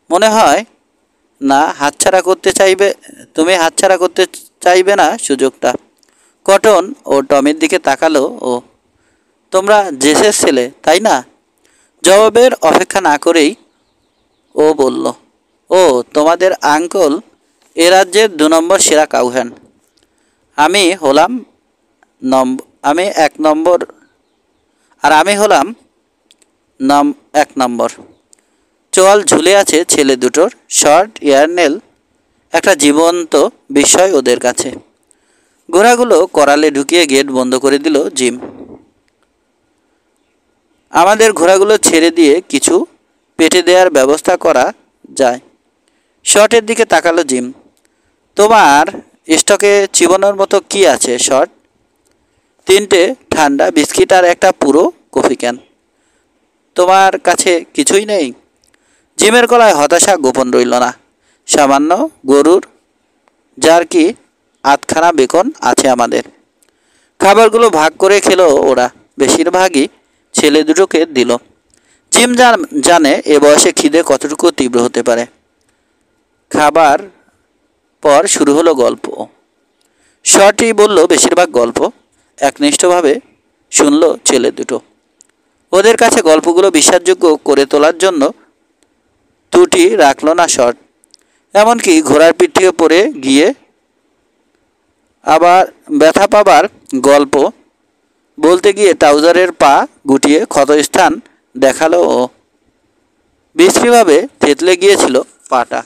মনে হয় না তুমি হাতছাড়া করতে চাইবে না সুযোগটা। কটন ও টমির দিকে তাকালো ও। তোমরা জেসের ছেলে, তাই না? জবাবের অপেক্ষা না করেই ও বলল, ও তোমাদের আঙ্কল এ রাজ্যের 2 নম্বর সেরা কাউহ্যান্ড। আমি হলাম 1 নম্বর। চোয়াল ঝুলে আছে ছেলে দুটোর। শর্ট ইয়ারনেল একটা জীবন্ত বিস্ময় ওদের কাছে। ঘোড়াগুলো করালে ঢুকিয়ে গেট বন্ধ করে দিল জিম। আমাদের ঘোড়াগুলো ছেড়ে দিয়ে কিছু পেটে দেওয়ার ব্যবস্থা করা যায়। শর্টের দিকে তাকালো জিম। তোমার স্টকে চিবানোর মতো কি আছে শর্ট? 3টে ঠান্ডা বিস্কিট আর একটা পুরো কফি ক্যান। তোমার কাছে কিছুই নেই? জিমের গলায় হতাশা গোপন রইল না। সামান্য গরুর জার্কি, 8খানা বেকন আছে আমাদের। খাবারগুলো ভাগ করে খেলো ওরা। বেশিরভাগই ছেলে দুটোকে দিল। জিম জানে এ বয়সে খিদে কতটুকু তীব্র হতে পারে। খাবার পর শুরু হলো গল্প। শর্টই বলল বেশিরভাগ গল্প। একনিষ্ঠভাবে শুনল ছেলে দুটো। ওদের কাছে গল্পগুলো বিশ্বাসযোগ্য করে তোলার জন্য ত্রুটি রাখল না শর্ট। এমনকি ঘোড়ার পিঠ থেকে পড়ে গিয়ে আবার ব্যথা পাবার গল্প বলতে গিয়ে ট্রাউজারের পা গুটিয়ে ক্ষতস্থান দেখালো ও। বিশ্রীভাবে থেতলে গিয়েছিল পাটা।